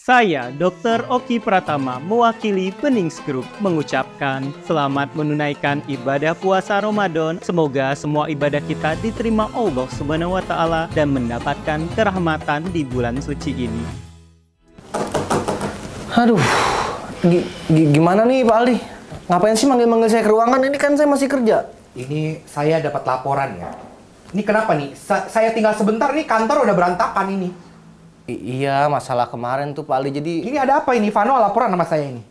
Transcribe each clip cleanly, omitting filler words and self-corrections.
Saya, Dr. Oki Pratama, mewakili Benings Group, mengucapkan selamat menunaikan ibadah puasa Ramadan. Semoga semua ibadah kita diterima Allah Subhanahu wa Ta'ala dan mendapatkan kerahmatan di bulan suci ini. Aduh, gimana nih Pak Aldi? Ngapain sih manggil-manggil saya ke ruangan? Ini kan saya masih kerja. Ini saya dapat laporan ya. Ini kenapa nih? Saya tinggal sebentar nih, kantor udah berantakan ini. Iya, masalah kemarin tuh Pak Aldi. Jadi Ini ada apa ini? Vano laporan sama saya ini.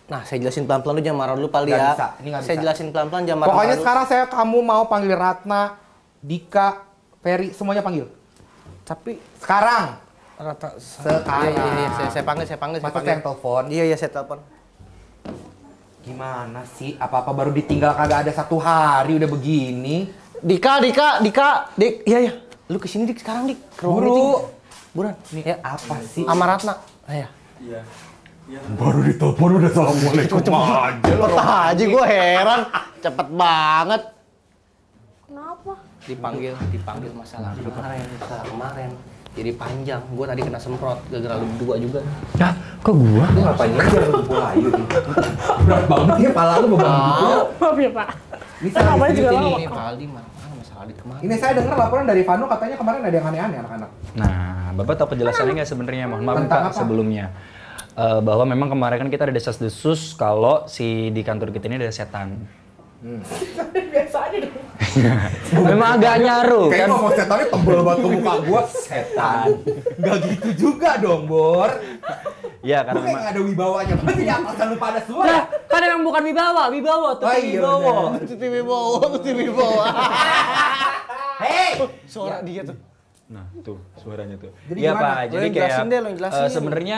nah, saya jelasin pelan-pelan, lu jangan marah dulu Pak Aldi ya. Nggak bisa, ini nggak Saya bisa. jelasin pelan-pelan, jangan marah. Pokoknya sekarang kamu mau panggil Ratna, Dika, Ferry, semuanya panggil. Tapi Sekarang. Rata Sekarang. Iya, saya panggil. Masa saya yang telepon? Iya, saya telepon. Gimana sih? Apa-apa baru ditinggal kagak ada 1 hari udah begini? Dik. Iya. Lu kesini Dik sekarang Dik. Ke ruang meeting. Buruan. Ini Ya, apa sih? sama Ratna. Iya. Baru ditelepon udah assalamualaikum aja. Cepet aja, gue heran. Cepet banget. Kenapa? Dipanggil masalah kemarin. Jadi panjang. Gue tadi kena semprot gara-gara lu berdua juga. Dah, kok gua? Lu ngapain aja lu bola ayu nih? Berat banget ya pala lu beban gitu. Maaf ya Pak. Ini saya Namanya serius juga ini. lama. Ini Pak Aldi mana masalah di kemarin. Ini saya dengar laporan dari Vano katanya kemarin ada yang aneh-aneh anak-anak. Nah, Bapak tahu penjelasannya nggak sebenarnya? Mohon maaf Tentang Kak apa? sebelumnya. Bahwa memang kemarin kan kita ada desas-desus kalau si di kantor kita ini ada setan. Biasa aja deh. Memang agak nyaru Kayaknya kan. ngomong setannya tebel banget ke muka gua. Setan. Gak gitu juga dong, Bor. Ya Gua karena kayak memang nggak ada wibawanya. Berarti di atas lu pada semua. Lah, kan emang bukan wibawa, tuh Oh, iya, bener. TV Bowo. Hei! Suara dia tuh. nah tuh suaranya tuh. Jadi Iya gimana? Pak, Lo jadi yang kayak jelasin deh, lo yang jelasin. sebenarnya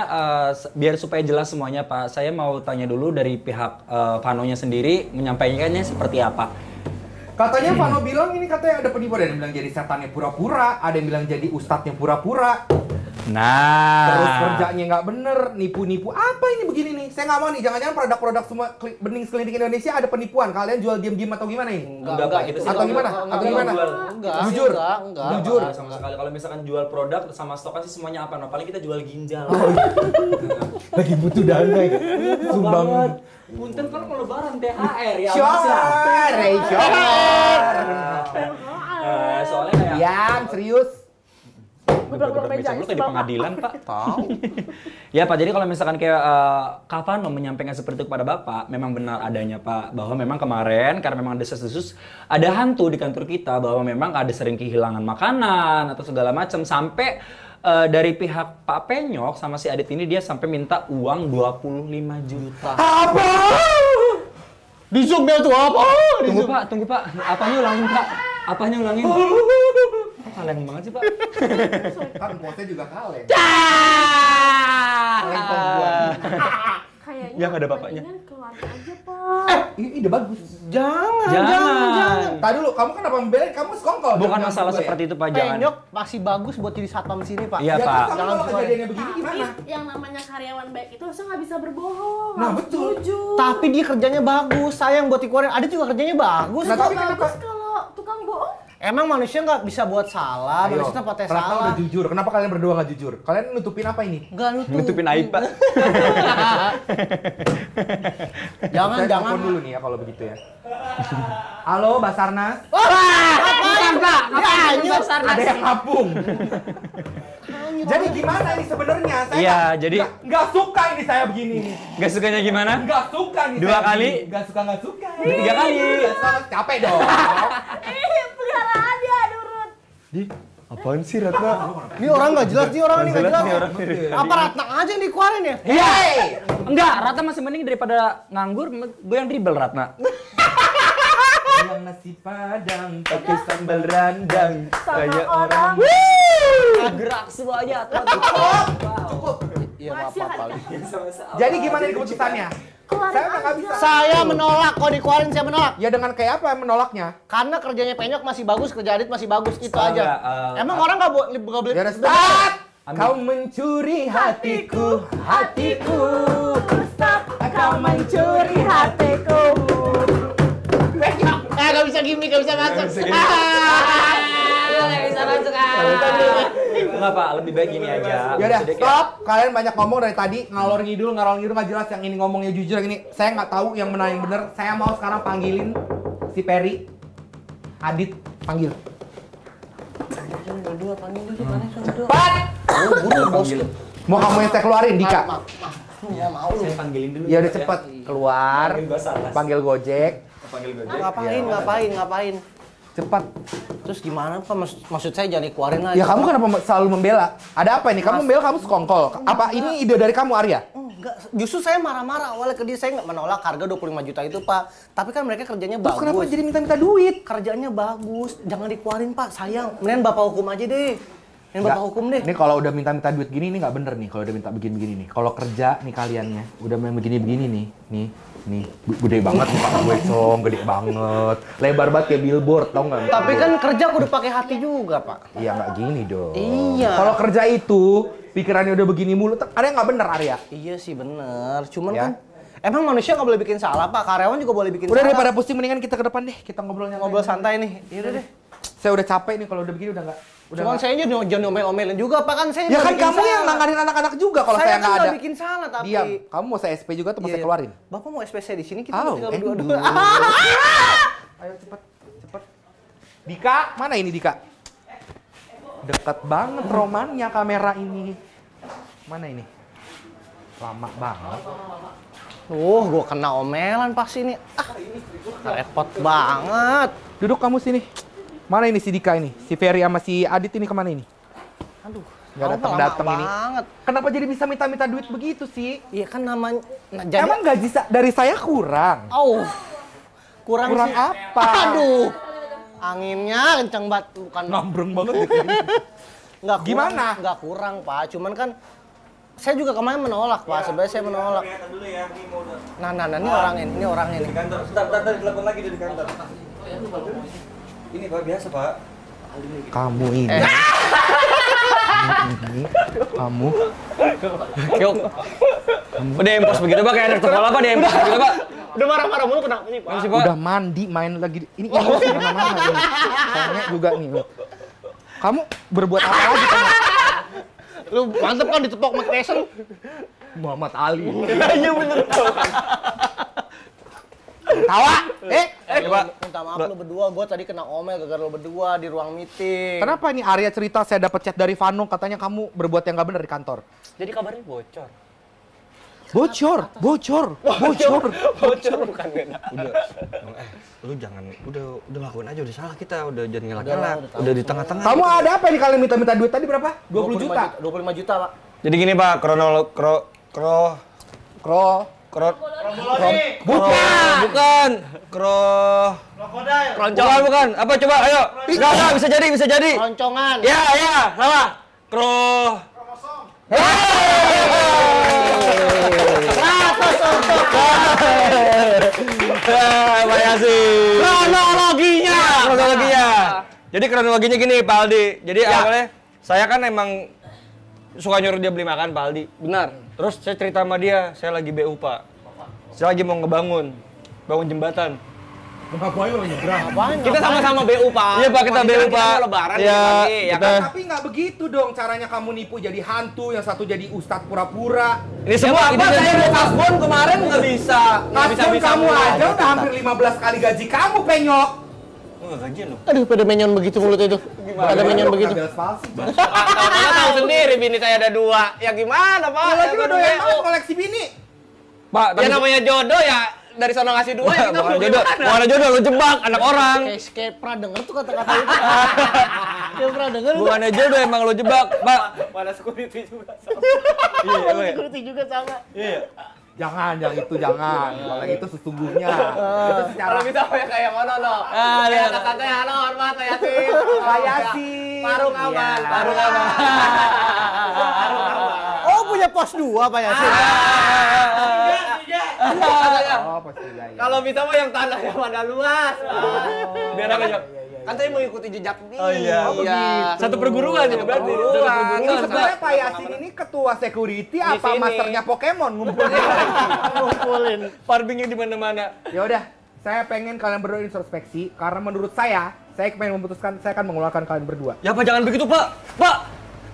biar supaya jelas semuanya Pak, saya mau tanya dulu dari pihak Vanonya sendiri menyampaikannya seperti apa. Katanya Vano bilang ini katanya ada penipu, ada yang bilang jadi setannya pura-pura, ada yang bilang jadi ustadznya pura-pura. Nah, Terus kerjanya nggak bener, nipu-nipu. Apa ini begini nih? Saya nggak mau nih, jangan-jangan produk-produk semua Bening Klinik Indonesia ada penipuan. Kalian jual diem-diem atau gimana ini? Enggak, itu sih Atau gimana? Atau gimana? Enggak. Jujur. Enggak. Jujur. sama sekali. Kalau misalkan jual produk sama stokan sih semuanya apa? Nah, paling kita jual ginjal. Lagi butuh dana ya. Sumbang. Punten kan mau lebaran THR ya. Syar, Soalnya kayak Yan, serius. Bener-bener meja lu itu di Bapak. pengadilan Pak. Tahu. Ya Pak, jadi kalau misalkan kayak Kak Vano menyampaikan seperti itu kepada Bapak, memang benar adanya Pak, bahwa memang kemarin karena memang desas-desus ada hantu di kantor kita, bahwa memang ada sering kehilangan makanan atau segala macam sampai dari pihak Pak Penyok sama si Adit ini dia sampai minta uang 25 juta. Apa? Di Zoom dia tuh apa? Tunggu Pak. Apanya ulangin Pak? Apanya ulangin? Kaleng banget sih Pak. Kan bosnya juga kaleng. Kayaknya Yang ada bapaknya. mendingan keluar aja Pak. Ini ide bagus. Jangan. Tadi dulu, kamu kenapa membelain? Kamu sekongkol. Bukan dengan masalah gue ya? seperti itu Pak, jangan. Penyok masih bagus buat jadi satpam sini Pak. Iya Ya, Pak. terus kamu Jangan kalau keluar. kejadiannya begini Tapi gimana? yang namanya karyawan baik itu harusnya nggak bisa berbohong. Nah, harus betul. jujur. Tapi dia kerjanya bagus. Sayang buat dikeluarin. Ada juga kerjanya bagus. Nah, kok. tapi kenapa? Bagus kalau tukang bohong. Emang manusia nggak bisa buat salah. Ayo, Manusia tempatnya Ratna salah. udah jujur. Kenapa kalian berdua nggak jujur? Kalian nutupin apa ini? Nggak nutup. Nutupin aib Pak. Jangan. Saya telepon dulu nih ya kalau begitu ya. Halo, Basarnas. Bukan Pak. Ada yang ngapung. Jadi gimana ini sebenarnya? Saya Iya, jadi- nggak suka ini saya begini nih. Gak sukanya gimana? Nggak suka nih. 2 saya kali? begini. Nggak suka. 3 kali. Nggak suka, capek dong. Peliharaan dia nurut. Apaan sih Ratna? Ini orang nggak jelas. Ini orang ini nggak jelas. Nih orang ini. Apa Ratna aja yang dikeluarin ya? Hei! Enggak, Ratna masih mending daripada nganggur, gue yang dribble Ratna. Yang nasi padang pakai sambal rendang Sama kayak orang. Gerak semuanya. Iya Makasih, apa-apa. Kak. Jadi gimana nih keputusannya? Keluarin Saya udah nggak aja. bisa. Saya menolak. Kalau dikeluarin saya menolak. Ya dengan kayak apa menolaknya? Karena kerjanya Penyok masih bagus, kerja Adit masih bagus. Itu Enggak, aja. Emang orang nggak boleh. Ya udah stop! Kau mencuri hatiku, hatiku. Stop, kau mencuri hatiku. Nggak bisa gimmick, nggak bisa masuk. Nggak bisa gimmick. Nggak bisa masuk. Enggak Pak, lebih baik gini aja. Yaudah, Sedek ya. stop. Kalian banyak ngomong dari tadi, ngalor ngidul nggak jelas. Yang ini ngomongnya jujur, yang ini saya nggak tahu yang mana yang bener. Saya mau sekarang panggilin si Peri, Adit, panggil. Berdua panggil dulu, mana berdua. Cepat! Buru bos. Mau kamu yang saya keluarin, Dika? Ya mau lu. Saya panggilin dulu. Ya udah cepet keluar, Panggil Basarnas. panggil Gojek, Panggil Gojek. Ngapain? cepat. Terus gimana Pak? Maksud saya jangan dikeluarin lagi. Ya kamu kenapa selalu membela? Ada apa ini? Kamu membela, kamu sekongkol. Apa ini ide dari kamu, Arya? Enggak, justru saya marah-marah awalnya ke dia. Saya nggak menolak harga 25 juta itu Pak. Tapi kan mereka kerjanya Terus bagus. kenapa jadi minta-minta duit? Kerjanya bagus, jangan dikeluarin Pak, sayang. Mendingan Bapak hukum aja deh. Mendingan Bapak hukum deh. Ini kalau udah minta-minta duit gini, ini nggak bener nih. Kalau udah minta begini-begini nih. Kalau kerja nih kaliannya, udah main begini-begini nih. Nih, gede banget muka gue, Cong, gede banget. Lebar banget kayak billboard, tau nggak? Tapi kan kerja aku udah pakai hati juga Pak. Iya nggak gini dong. Iya. Kalau kerja itu, pikirannya udah begini mulu, ada yang nggak bener, Arya? Iya sih bener, cuman Ya. kan emang manusia nggak boleh bikin salah Pak, karyawan juga boleh bikin Udah salah. daripada pusing, mendingan kita ke depan deh. Kita ngobrolnya Ngobrol santai nih, yaudah deh. Saya udah capek nih kalau udah begini, udah nggak. Cuman saya jangan omel-omelin juga Pak, kan saya Ya nggak kan bikin kamu yang salah. nanganin anak-anak juga kalau saya Saya kan nggak ada. nggak bikin salah tapi. Diam. Kamu mau saya SP juga tuh mau Iya. saya keluarin. Bapak mau SPC di sini kita Au, tinggal aduh. berdua. Ayo cepet. Dika, mana ini Dika? Deket banget romannya kamera ini. Mana ini? Lama banget. Gua kena omelan pasti ini. Repot banget. Duduk kamu sini. Mana ini si Dika ini? Si Ferry sama si Adit ini kemana ini? Aduh, Nggak kamu datang-datang lama ini. banget. Kenapa jadi bisa minta-minta duit begitu sih? Iya kan namanya. Nah, jadi, Emang gaji dari saya kurang? kurang Kurang sih. apa? Aduh. Anginnya kenceng banget bukan. Ngambreng banget. Nggak kurang, Gimana? Nggak kurang, Pak. Cuman kan saya juga kemarin menolak, Pak. Sebenarnya saya menolak. Nah, ini orang ini. Di kantor. Bentar, telepon lagi di kantor. Ini Pak, biasa Pak. Kamu ini. Kamu. Yuk. Udah empos begitu Pak, kayak anak sekolah Pak, empos begitu Pak. Udah marah-marah mulu kenapa nih, Pak? Udah mandi, main lagi. Ini emosi kemana-mana ini. Tanya juga nih. Kamu berbuat apa lagi kamu? Lu mantep kan ditepok Mike Tyson? Muhammad Ali. Iya bener. Tawa. Pak. Minta maaf lu berdua, gua tadi kena omel gara-gara lu berdua di ruang meeting. Kenapa ini Arya cerita saya dapat chat dari Vano katanya kamu berbuat yang nggak benar di kantor? Jadi kabarnya bocor. Bocor Bukan beda. Lu jangan udah ngakuin aja udah salah kita, udah jangan ngelak-ngelak. Udah di tengah-tengah. Kamu ada apa nih kalian minta duit tadi berapa? 20 juta. 25 juta, Pak. Jadi gini Pak, bukan. Bukan. Apa coba ayo. Enggak, bisa jadi. Roncongan. Ya, salah. Pak Yasin. Kronologinya. Jadi kronologinya gini Pak Aldi. Jadi awalnya saya kan emang suka nyuruh dia beli makan Pak Aldi. Benar. Terus saya cerita sama dia, saya lagi BU Pak. Saya lagi mau bangun jembatan. Kita sama-sama BU, Pak. Iya Pak, kita BU Pak. Lebaran Iya, pagi, ya kita. kan? Tapi nggak begitu dong caranya kamu nipu jadi hantu, yang satu jadi ustadz pura-pura. Ini semua Apa saya mau kasbon kemarin nggak bisa. Kasbon kamu aja udah hampir 15 kali gaji kamu, penyok. Aduh, pada menyon begitu mulut itu. Ada menyon begitu. Tahu-tahu tahu sendiri bini saya ada 2. Ya gimana, Pak? Ya lagi lu doyan banget koleksi bini. Pak, Ya namanya jodoh ya dari sono ngasih 2 ya kita bukan mau jodoh, gimana? bukan ada jodoh, lu jebak anak orang. Kayak pernah denger tuh kata-kata itu. Kayak pernah denger. Bukannya jodoh emang lu jebak, Pak. Pada security juga sama. Iya, Security juga sama. Jangan Kalau itu sesungguhnya. Itu secara Kalau bisa kayak mana no? Kayak kata-katanya halo hormat Pak Yasin. Pak Yasin. Parung aman, Iya. parung aman. Parung aman. Oh, punya pos 2 Pak Yasin. Oh, pasti ya. Kalau bisa mah yang tanahnya pada luas. Biar apa ya? Kan saya mengikuti jejak dia. Oh iya. Satu perguruan ya berarti. Satu Ini perguruan. sebenarnya Pak Yasin ini ketua security apa sini. masternya Pokemon ngumpulnya? Ngumpulin. Farmingnya di mana-mana. Ya udah, saya pengen kalian berdua introspeksi karena menurut saya pengen memutuskan saya akan mengeluarkan kalian berdua. Ya Pak, jangan begitu Pak. Pak,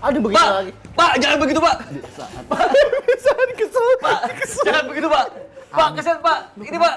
Aduh begitu lagi. Pak, jangan begitu, Pak. Bisa kesel. Pak, jangan begitu, Pak. Pak, kesian, Pak. Ini, Pak.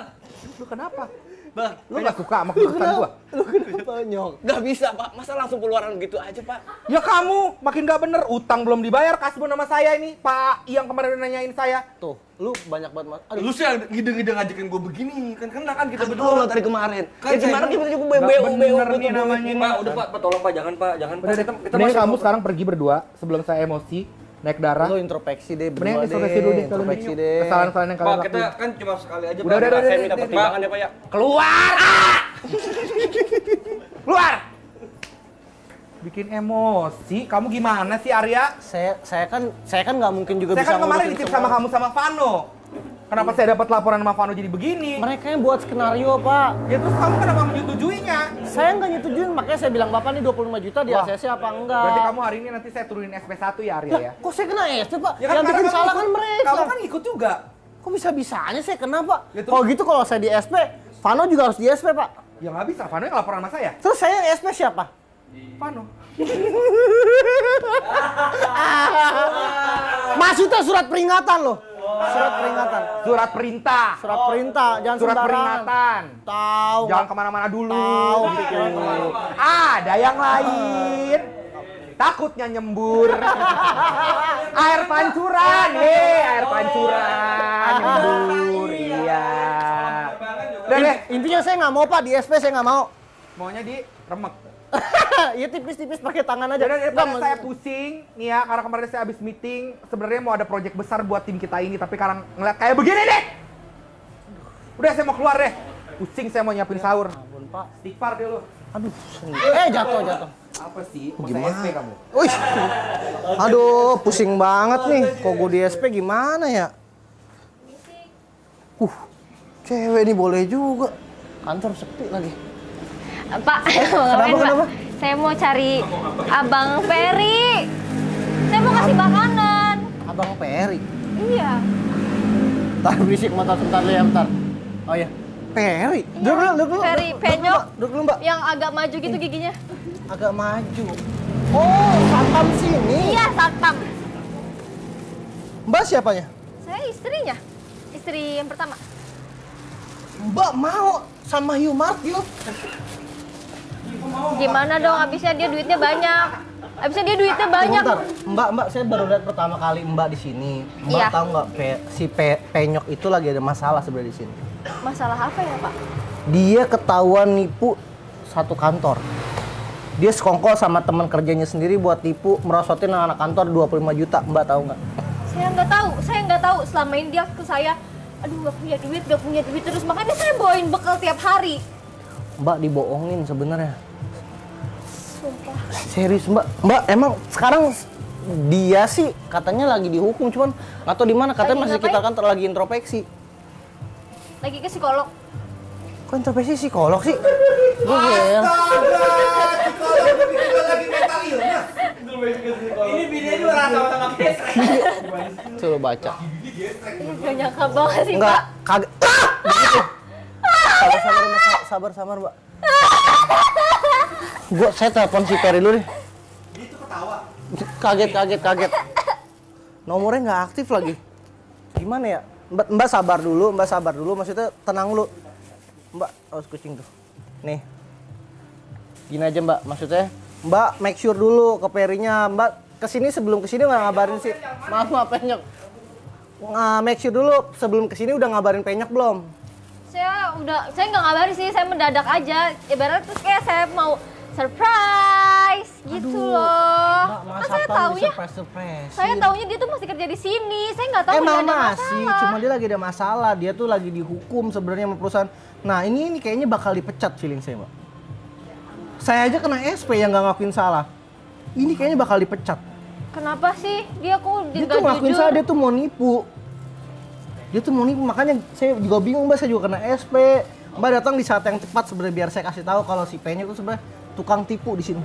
Lu kenapa? Bang, Lu gak suka sama keputusan gua? Lu kenapa nyok? nggak bisa, Pak. Masa langsung keluaran gitu aja, Pak? Ya kamu makin gak bener, utang belum dibayar, kasbon sama saya ini, Pak yang kemarin nanyain saya. Tuh, lu banyak banget mas. Lu sih yang ngide-ngide ngajakin gue begini. Kan kena kan kita Betul berdua. tadi kemarin. Kan Ya gimana saya- kita juga Nggak BU bener nih namanya. Pak, udah Pak, tolong Pak, jangan Pak, jangan Pak. Udah deh, Kita mending masih kamu mau- sekarang pergi berdua sebelum saya emosi, naik darah. Lu introspeksi deh, Mending berdua introspeksi dulu deh, introspeksi kalian. deh. Kesalahan-kesalahan yang Pak, kalian kita lakuin. kan cuma sekali aja, Udah, Pak. udah, Saya udah, minta udah, pertimbangan ya, Pak ya. Keluar! Keluar! Bikin emosi, kamu gimana sih Arya? Saya kan nggak mungkin juga Saya bisa kan kemarin ngurusin ditip semua. sama kamu sama Vano. Kenapa saya dapat laporan sama Vano jadi begini? Mereka yang buat skenario, Pak. Ya terus kamu kenapa menyetujuinya? Saya nggak nyetujuin, makanya saya bilang Bapak nih 25 juta di Wah. ACC apa enggak. Berarti kamu hari ini nanti saya turunin SP1 ya Arya Lah, ya? kok saya kena SP, Pak? Ya kan yang karena bikin kamu salah ikut- kan mereka. Kamu kan ikut juga. Kok bisa-bisanya saya kena, Pak? Ya, terus- Kalau gitu kalau saya di SP, Vano juga harus di SP, Pak. Ya nggak bisa, Vano yang laporan sama saya. Terus saya yang SP siapa? Vano. Maksudnya surat peringatan loh. Surat peringatan. Surat perintah. Surat perintah, jangan Surat sembarangan. peringatan. Tahu. Jangan kemana-mana dulu. Tahu. Gitu. Ada yang lain. Takutnya nyembur. Air pancuran. Air pancuran. Nyembur. Iya. Udah deh. Intinya saya nggak mau, Pak, di SP saya nggak mau. Maunya di remek. Ya tipis-tipis pakai tangan aja. Jadi daripada Nggak, saya pusing, nih ya, karena kemarin saya habis meeting, sebenarnya mau ada project besar buat tim kita ini, tapi karena ngeliat kayak begini nih, udah saya mau keluar deh. Pusing saya mau nyiapin sahur. ampun, Pak. Istighfar deh lu. Aduh. Jatuh. Apa sih? Mau saya SP kamu? Wih. Aduh, pusing banget nih. Kok gue di SP gimana ya? Cewek nih boleh juga. Kantor sepi lagi. Pak, Kenapa? saya mau cari Abang Ferry. Saya mau kasih makanan. Abang Peri. Iya. Ntar berisik mata sebentar ya, bentar. Oh ya. Peri. Duduk dulu. Ferry Duduk dulu, penyok. Mbak. Duduk dulu, Mbak. Yang agak maju gitu giginya. Agak maju. Oh, satpam sini. Iya, satpam. Mbak siapanya? Saya istrinya. Istri yang pertama. Mbak mau sama Hiu Mart yuk. Gimana dong, abisnya dia duitnya banyak. Bentar. Mbak, saya baru lihat pertama kali Mbak di sini. Mbak Iya. tahu nggak si Penyok itu lagi ada masalah sebenarnya di sini. Masalah apa ya, Pak? Dia ketahuan nipu satu kantor. Dia sekongkol sama teman kerjanya sendiri buat tipu merosotin anak kantor 25 juta. Mbak tahu nggak? Saya nggak tahu. Selama ini dia ke saya, aduh nggak punya duit terus. Makanya saya bawain bekal tiap hari. Mbak dibohongin sebenarnya. Sumpah. Serius Mbak. Mbak emang sekarang dia sih katanya lagi dihukum, cuman nggak tahu di mana. Katanya Lagi masih ngapain? kita kantor lagi introspeksi. Lagi ke psikolog. Kok introspeksi psikolog sih? Gue heran. Ini videonya juga sama-sama gesek. Coba baca. Gak nyangka banget sih, Enggak, Pak. kaget. Begitu. Sabar, Mbak. Saya telepon si Peri dulu deh. Itu ketawa. Kaget. Nomornya nggak aktif lagi. Gimana ya? Mbak sabar dulu. Maksudnya tenang dulu. Mbak, awas kucing tuh. Nih. Gini aja Mbak, maksudnya Mbak make sure dulu ke Perinya. Mbak sebelum kesini nggak ngabarin sih. Maaf Penyok. Make sure dulu sebelum kesini udah ngabarin Penyok belum? Saya nggak ngabarin sih, saya mendadak aja. Ibaratnya terus kayak saya mau surprise gitu loh. Mbak, Kan saya taunya, surprise. saya taunya dia tuh masih kerja di sini. Saya nggak tahu dia Emang ada masih, masalah. cuma dia lagi ada masalah. Dia tuh lagi dihukum sebenarnya sama perusahaan. Nah ini kayaknya bakal dipecat feeling saya, Mbak. Saya aja kena SP yang nggak ngakuin salah. Ini kayaknya bakal dipecat. Kenapa sih? Dia kok Dia nggak tuh ngakuin jujur? salah, dia tuh mau nipu. Makanya saya juga bingung Mbak, saya juga kena SP. Mbak datang di saat yang tepat sebenarnya biar saya kasih tahu kalau si Penyok itu sebenarnya tukang tipu di sini.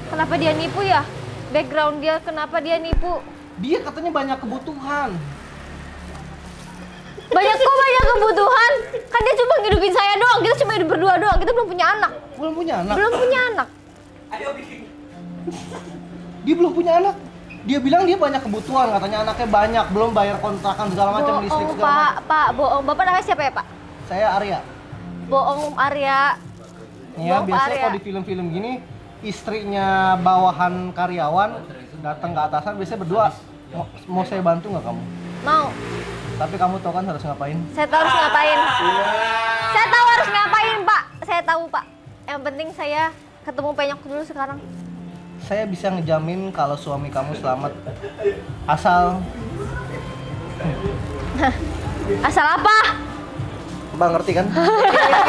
Kenapa dia nipu ya? Background dia kenapa dia nipu? Dia katanya banyak kebutuhan. Banyak kebutuhan. Kan dia cuma ngidupin saya doang. Kita cuma hidup berdua doang. Kita belum punya anak. Belum punya anak. Belum punya anak. Dia belum punya anak. Dia bilang dia banyak kebutuhan, katanya anaknya banyak, belum bayar kontrakan segala macam, listrik Bohong, segala Pak. macam. Pak, bohong. Bapak namanya siapa ya, Pak? Saya Arya. Bohong Arya. Ya, Bohong, Pak biasanya Arya. kalau di film-film gini, istrinya bawahan karyawan datang ke atasan, biasanya berdua, mau saya bantu nggak kamu? Mau. Tapi kamu tahu kan harus ngapain? Saya tahu harus ngapain. Saya tahu harus ngapain, Pak. Saya tahu, Pak. Yang penting saya ketemu Penyok dulu sekarang. Saya bisa ngejamin kalau suami kamu selamat. Asal... Asal apa? Mbak ngerti kan?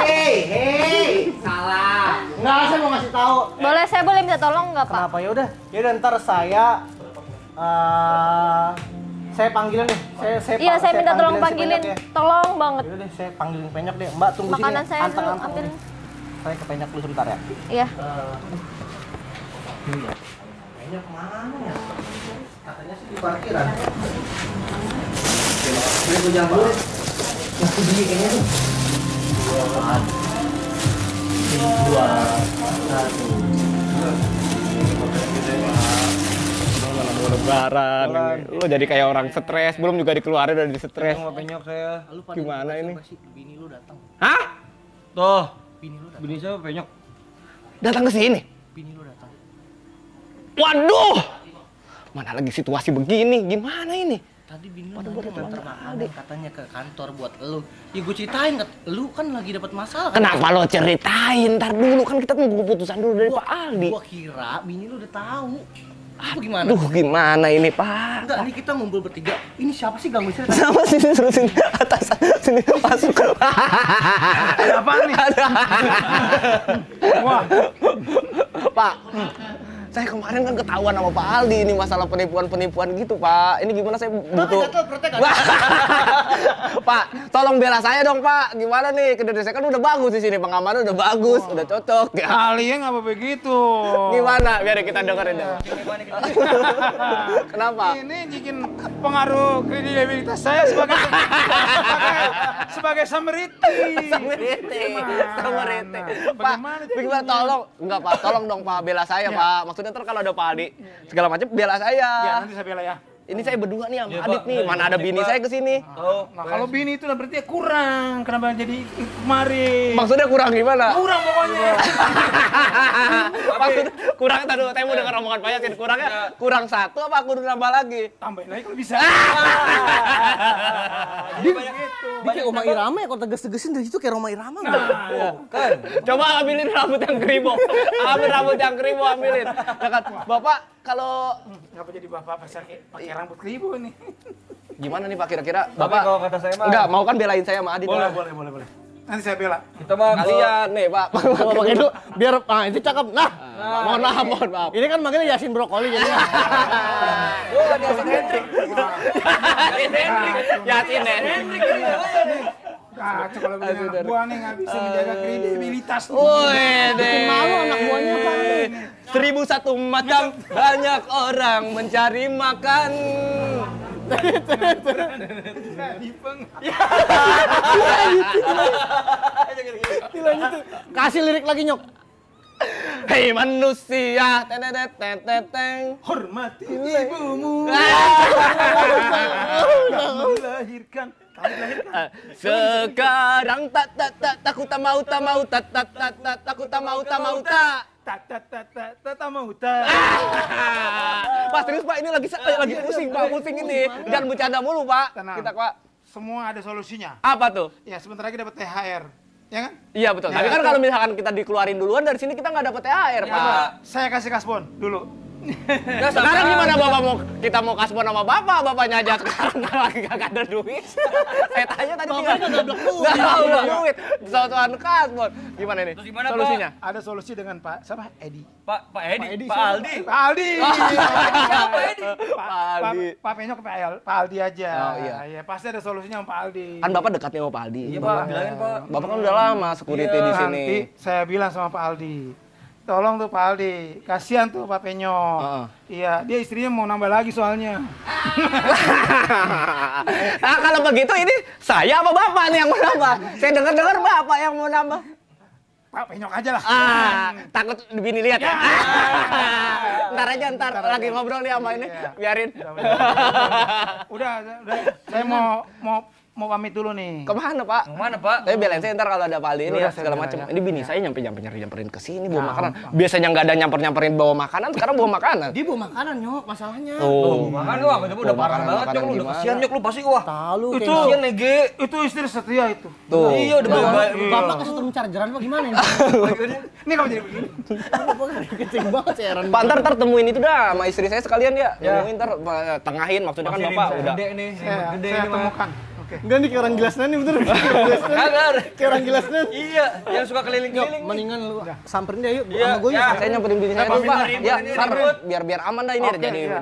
Hei, salah. Nggak, saya mau ngasih tahu. Saya boleh minta tolong nggak, Pak? Kenapa? Ya udah ntar saya panggilin deh. Iya, saya minta tolong si panggilin. Penyok ya. Tolong banget. Yaudah deh, saya panggilin Penyok deh. Mbak tunggu Makanan sini. saya dulu, Anteng-anteng ambil. nih. Saya ke Penyok dulu sebentar ya. Iya. Penyok mana ya? Katanya sih di parkiran. Oke, gue jalan dulu. Masih di kayaknya tuh. 2, 1. Lebaran. Lu jadi kayak orang stres, belum juga dikeluarin udah di stres. Sama Penyok saya. Lu pada Gimana ini? Bini lu datang. Hah? Tuh, Bini lu datang. Bini saya Penyok. datang ke sini. Bini lu datang. Waduh. Mana lagi situasi begini? Gimana ini? Tadi bini lu nganter makanan katanya ke kantor buat lu. Ya gue ceritain, lu kan lagi dapat masalah kan? Kenapa lo ceritain? Ntar dulu kan kita tunggu keputusan dulu dari Pak Aldi. Gua kira bini lu udah tahu. Apa gimana? Aduh, gimana ini, Pak? Enggak, ini kita ngumpul bertiga. Ini siapa sih ganggu cerita? Sama sini terusin atas sini masuk. Ada apa nih? Wah, Pak. Saya kemarin kan ketahuan sama Pak Aldi ini masalah penipuan-penipuan gitu, Pak. Ini gimana saya butuh... Pak, tolong bela saya dong, Pak. Gimana nih? Kerja saya kan udah bagus di sini, pengamannya udah bagus, udah cocok. Ya. kalian ngapa begitu? Gimana? Biar kita dengerin deh. Kenapa? Ini bikin pengaruh kredibilitas saya sebagai Sameriti. Sameriti. Pak, Bagaimana bagaimana tolong? Enggak, Pak. Tolong dong, Pak. Bela saya, Pak. Maksudnya ntar kalau ada Pak Aldi segala macam bela saya. Ya, nanti saya bela ya. Ini saya berdua nih sama Adit nih. Mana ada bini saya ke sini. Nah, kalau bini itu berarti kurang. Kenapa jadi kemari? Maksudnya kurang gimana? Kurang pokoknya. Maksud kurang tadi saya mau dengar omongan Pak Yasin. Kurangnya kurang satu apa aku udah nambah lagi? Tambahin lagi kalau bisa. Dia kayak Roma Irama ya, kalau tegas-tegasin dari situ kayak Roma Irama enggak? Kan. Coba ambilin rambut yang kribo. Ambil rambut yang kribo ambilin. Ya kan, Bapak kalau Ngapa jadi bapak pakai rambut keribu nih? gimana nih Pak kira-kira? Tapi Bapak kalau kata saya mah enggak mau kan belain saya sama Adit. boleh. Nanti saya bela. Kita mah kalian nih, Pak. Pakai dulu biar itu cakep. Nah, Mohon maaf. ini kan manggilnya Yasin Brokoli jadi. Yasin Hendrik. Kacau kalau begini anak buah nih nggak bisa menjaga kredibilitas. Woi, Bikin malu anak buahnya, Pak. 1001 macam banyak orang mencari makan. Kasih lirik lagi, Nyok. Hei manusia, teteteteteng. Hormati ibumu. Melahirkan. Sekarang tak takut tak mau tak takut tak mau tak. Tak mau tak. Pak serius Pak ini lagi pusing Pak pusing ini. Jangan bercanda mulu Pak. Tenang. Kita Pak. Semua ada solusinya. Apa tuh? Ya sebentar lagi dapat THR. Ya kan? Iya betul. Tapi kan kalau misalkan kita dikeluarin duluan dari sini kita nggak dapat THR Pak. Saya kasih kasbon dulu. Nah, sekarang gimana Bapak kita mau kasbon sama Bapak? Bapaknya aja sekarang lagi gak ada duit. Saya tanya tadi Bapaknya nggak blok duit. Nggak ada duit. Soal kasbon. Gimana nih? Terus gimana, solusinya? Ada solusi dengan Pak siapa? Edi. Pak Edi, Pak Aldi. Pak Aldi. Siapa Edi? Pak Aldi. Pak Penyok Pak Aldi aja. Oh, iya. Ya, pasti ada solusinya sama Pak Aldi. Kan Bapak dekatnya sama Pak Aldi. Iya Pak, bilangin Pak. Bapak kan udah lama security di sini. Nanti saya bilang sama Pak Aldi. Tolong tuh Pak Aldi, kasihan tuh Pak Penyok. Iya, dia istrinya mau nambah lagi soalnya. Nah kalau begitu ini saya apa Bapak nih yang mau nambah? Saya dengar-dengar Bapak yang mau nambah. Pak, penyok aja lah. Takut bini lihat ya. Ntar aja, lagi ngobrol nih sama ini. Biarin. Udah. Saya mau pamit dulu nih. Kemana Pak? Tapi belain saya ntar kalau ada Pak Aldi ini ya segala macam. Ini bini saya nyamperin ke sini bawa makanan. Biasanya nggak ada nyamperin bawa makanan, sekarang bawa makanan. Dia bawa makanan nyok masalahnya. Makan wah, udah parah banget nyok, lu udah kasihan nyok, lu pasti wah. Tahu lu Itu kayak Nege. itu istri setia itu. Tuh. Iya udah baik. Bapak kasih turun chargeran apa gimana ini? Ini kalau jadi begini. Kecil banget sih heran. Pak ntar temuin itu dah sama istri saya sekalian ya. Temuin ntar tengahin maksudnya kan Bapak udah. Saya temukan. Oke. Enggak nih kayak orang gelasnya nih bener. Kayak orang gelasnya. Iya, yang suka keliling-keliling. Mendingan lu samperin dia yuk sama gue yuk. Saya nyamperin bini saya dulu Pak. Ya, ntar biar aman dah ini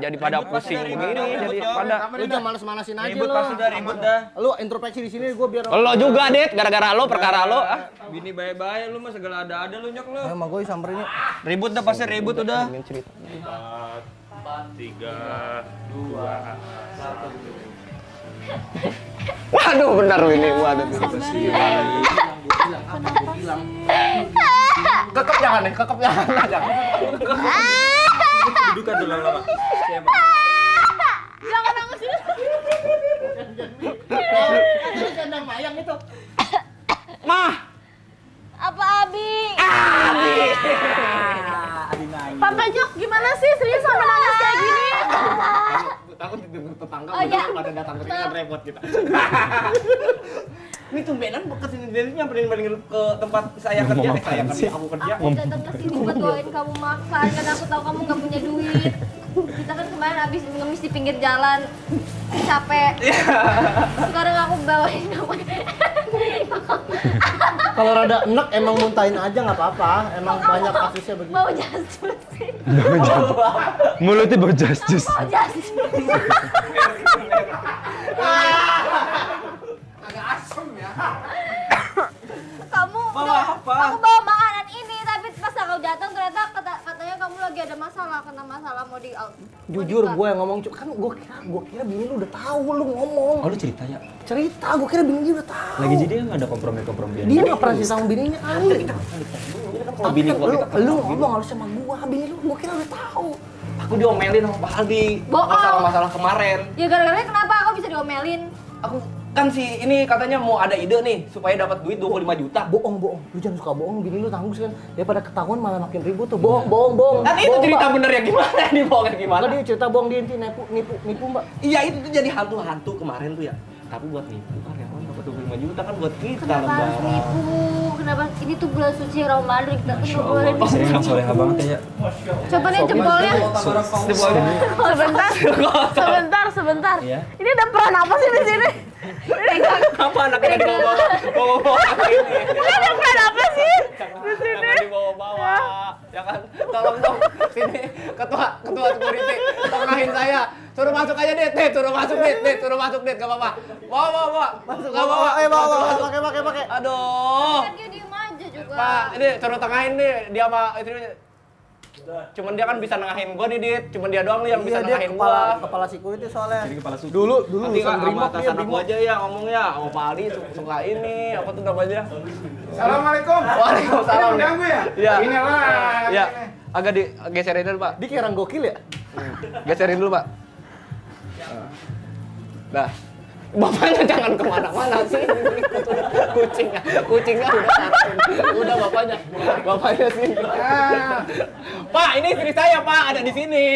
jadi pada pusing begini jadi pada. Lu jangan males-malesin aja Ribut lo. pasti dah, ribut dah. Lu introspeksi di sini gue biar. Lo juga, Dit, gara-gara lo perkara lo. Bini baik-baik lu mah segala ada lu nyok lu. Sama gue samperin yuk. Ribut dah pasti ribut udah. Cerita. 3, 2, 1. Waduh, benar ini. Waduh. Kekep jangan nih, kekep jangan. Dudukan dulu lama-lama. Jangan nangis dulu. Kandang mayang itu. Mah, Apa Abi? Pak Penyok gimana sih serius sampai nangis kayak gini? takut tetangga Oh, iya. pada datang ke sini kan repot kita. Ini tumbenan kesini dari nyamperin ke tempat saya kerja, aku kerja. Aku datang ke sini buat doain kamu makan karena aku tahu kamu nggak punya duit. Kita kan kemarin habis ngemis di pinggir jalan, capek. Sekarang aku bawain kamu. Kalau rada enek emang muntahin aja nggak apa-apa. Emang banyak kasusnya begitu. Bau jasus. Mulutnya bau jasus. Bau jasus. Agak asem ya. Kamu aku bawa makanan ini tapi pas aku datang ternyata katanya kamu lagi ada masalah, kena masalah mau di Jujur gue yang ngomong kan gue kira bini lu udah tahu lu ngomong. Oh lu cerita ya? Cerita gue kira bini dia udah tahu. Lagi jadi nggak ada kompromi-kompromi. Dia nggak pernah cerita sama bininya kali. Kalau bini gua kita lu ngomong harus sama gua, bini lu gua kira udah tahu. aku diomelin sama Pak Aldi. Bohong. Masalah kenapa Ya gara-gara kenapa aku bisa diomelin? aku kan si ini katanya mau ada ide nih supaya dapat duit 25 juta. Bohong. Lu jangan suka bohong, bini lu tanggus kan. Daripada ketahuan malah makin ribut tuh. Bohong. Kan itu cerita bener ya gimana nih bohongnya gimana? Enggak, dia cerita bohong, dia inti nipu Mbak. Iya itu tuh jadi hantu kemarin tuh ya. Tapi buat nipu kan ya dapat 25 juta kan buat kita Kenapa harus lebaran. nipu? Kenapa ini tuh bulan suci Ramadan kita tuh nggak boleh nipu. Saya emang soleha banget ya. Coba nih jempolnya. Sebentar. Iya. Ini ada peran apa sih di sini? Apa anaknya dibawa-bawa ini? Ini ada peran apa sih di sini? Jangan dibawa-bawa. Ya kan? Tolong dong sini ketua security tengahin saya. Suruh masuk aja Dit, suruh masuk Dit, enggak apa-apa. Bawa. Masuk enggak apa-apa. Bawa, pakai. Aduh. Kan dia diem aja juga. Pak, ini suruh tengahin nih dia sama istrinya. Cuman dia kan bisa nengahin gua nih, Dit. Cuman dia doang nih yang bisa Iya, dia nengahin gua. kepala security soalnya. Jadi kepala suku. Dulu Nanti kan urusan sama atasan aku aja ya ngomongnya. Sama Pak Aldi suka ini, apa tuh namanya? Assalamualaikum. Waalaikumsalam. Ini mengganggu ya? Iya. Ini lah. Iya. Agak digeserin dulu, Pak. Dia kayak orang gokil ya? Geserin dulu, Pak. Nah, bapaknya jangan kemana-mana sih. Kucingnya udah sarapan. Udah bapaknya sini. Pak, ini istri saya, Pak, ada di sini.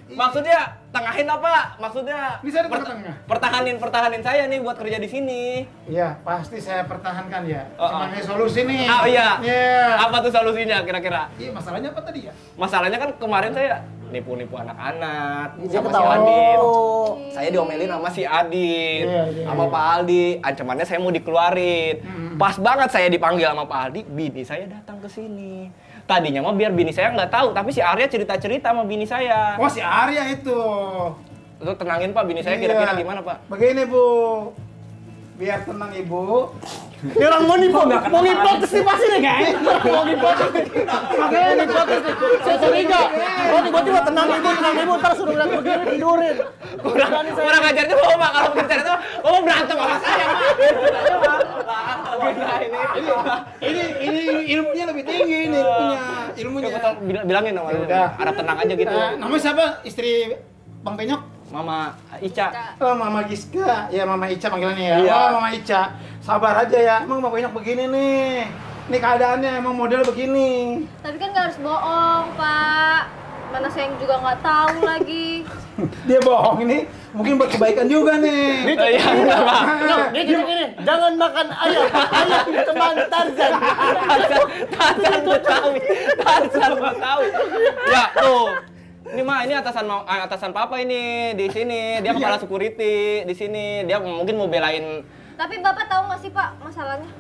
Maksudnya tengahin apa? Maksudnya Bisa di tengah-tengah. pertahanin saya nih buat kerja di sini. Iya, pasti saya pertahankan ya. Oh, Sebagai solusi nih. Ah iya. Iya. Apa tuh solusinya kira-kira? Iya, masalahnya apa tadi ya? Masalahnya kan kemarin saya nipu-nipu anak-anak Dia sama si ketahuan. Adit. Oh. Saya diomelin sama si Adit, Iya. sama Pak Aldi. Ancamannya saya mau dikeluarin. Pas banget saya dipanggil sama Pak Aldi, bini saya datang ke sini. Tadinya mah biar bini saya nggak tahu, tapi si Arya cerita-cerita sama bini saya. Oh, si Arya itu. Lu tenangin Pak, bini saya kira-kira gimana Pak? Begini, Bu. Biar tenang, Ibu. Dia orang mau ngipotes nih pasti nih guys. Mau ngipotes nih. Makanya ngipotes nih. Saya curiga. Oh tiba-tiba tenang ibu, ntar suruh lihat begini tidurin. Kurang ajarnya bawa Pak, kalau bicara itu bawa berantem sama saya Pak. Ini ilmunya lebih bilangin sama lu. Udah. Harap tenang aja gitu. Namanya siapa? Istri Bang Penyok? Mama Ica. Oh, Mama Giska. Ya, Mama Ica panggilannya ya. Iya. Oh, Mama Ica. Sabar aja ya. Emang Bang Penyok begini nih. Ini keadaannya emang model begini. Tapi kan nggak harus bohong, Pak. Mana saya juga nggak tahu lagi. Dia bohong ini mungkin buat kebaikan juga nih. Iya, benar, Pak. Dia gitu gini, jangan makan ayam, ayam teman Tarzan. Tarzan Betawi. Tarzan Betawi. Ya, tuh. Ini mah ini atasan papa ini di sini. Dia kepala security di sini. Dia mungkin mau belain. Tapi Bapak tahu nggak sih, Pak, masalahnya?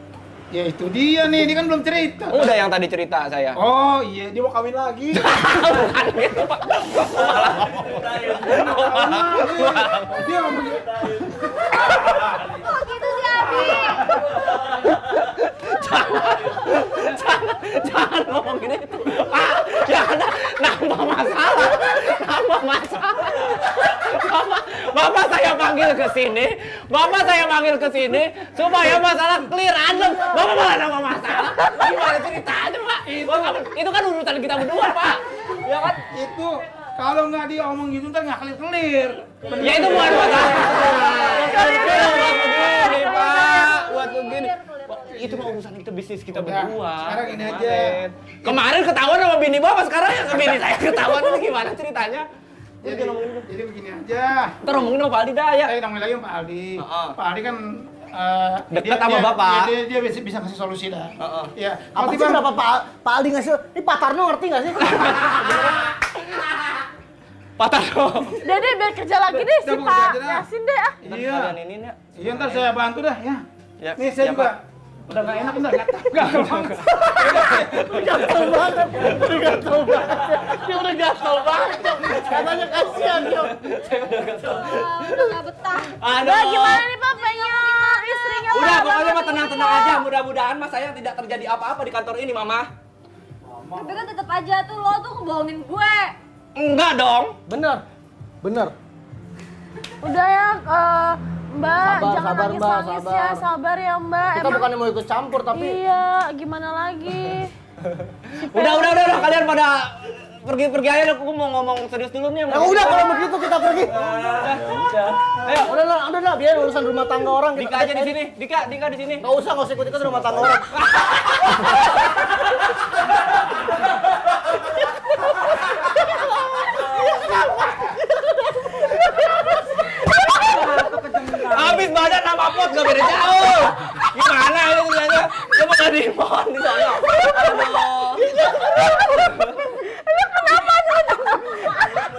Ya itu dia nih, dia kan belum cerita. Udah yang tadi cerita saya. Oh iya, dia mau kawin lagi. Bukan gitu, Pak. Dia ngomong gitu. Oh gitu sih, Abi. Jangan ngomong gini. Pak, jangan nambah masalah. Nambah masalah. Bapak saya panggil ke sini. Bapak saya panggil ke sini supaya masalah clear adem. Bapak malah nambah masalah. Gimana ceritanya, Pak? Itu kan urusan kita berdua, Pak. Ya kan? Itu kalau nggak dia omong gitu ntar nggak clear. Ya itu bukan masalah. Buat begini, Pak. Buat begini. Itu mah urusan kita, bisnis kita berdua. Sekarang ini aja. Kemarin ketahuan sama bini Bapak, sekarang ya bini saya ketahuan. Ini gimana ceritanya? Jadi begini aja. Ntar ngomongin sama Pak Aldi dah ya. Saya ngomongin lagi sama Pak Aldi. Pak Aldi kan Dekat sama Bapak. Dia bisa kasih solusi dah. Ya. Apa sih kenapa Pak Aldi ngasih? Ini Pak Tarno ngerti nggak sih? Pak Tarno. Dede biar kerja lagi deh si Udah, Bu, Pak kerja dah. Yasin deh. Iya. Kalian ini ya. Iya, ntar saya bantu dah ya. Ya, Nih saya ya, juga. Pak. Udah nggak enak, udah nggak tahu. Gatel banget. Udah gatel banget. Dia udah gatel banget. Katanya kasihan dia. Udah nggak betah. Aduh. Nah, gimana nih Pak Penyok? Istrinya Udah, Pak, pokoknya mah Bapak tenang-tenang tinggal. aja. Mudah-mudahan mas sayang tidak terjadi apa-apa di kantor ini, Mama. Tapi kan tetap aja tuh lo tuh ngebohongin gue. Enggak dong. Bener. Bener. Udah ya, Mbak, Sabar, jangan sabar, Mbak, nangis-nangis ya, sabar. sabar ya Mbak. Kita bukannya mau ikut campur tapi Iya, gimana lagi? Udah. Kalian pada pergi aja. Aku mau ngomong serius dulu nih. ya udah kalau begitu kita pergi. Ayo. Udah biar urusan rumah tangga orang. Dika aja di sini. Dika di sini. Nggak usah ikut-ikut rumah tangga orang. Habis badan sama pot gak beda jauh. Gimana ini ternyata? Dia mau nggak dimon di sana. Aduh.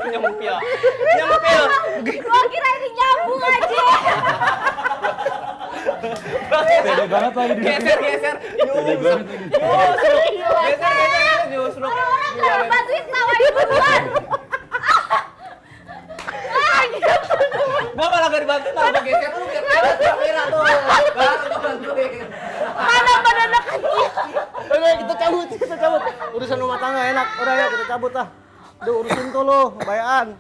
Nyempil. Gua kira ini nyambung aja. Pede banget lagi dia. Geser. Justru. Orang nggak bantuin tawain duluan. Gua malah gak dibantu, malah geser lu biar kelihatan kamera tuh. Baru gua bantuin. Mana badannya kecil? Udah kita cabut. Urusan rumah tangga enak. Udah ya kita cabut lah. Udah urusin tuh lo, bayaan.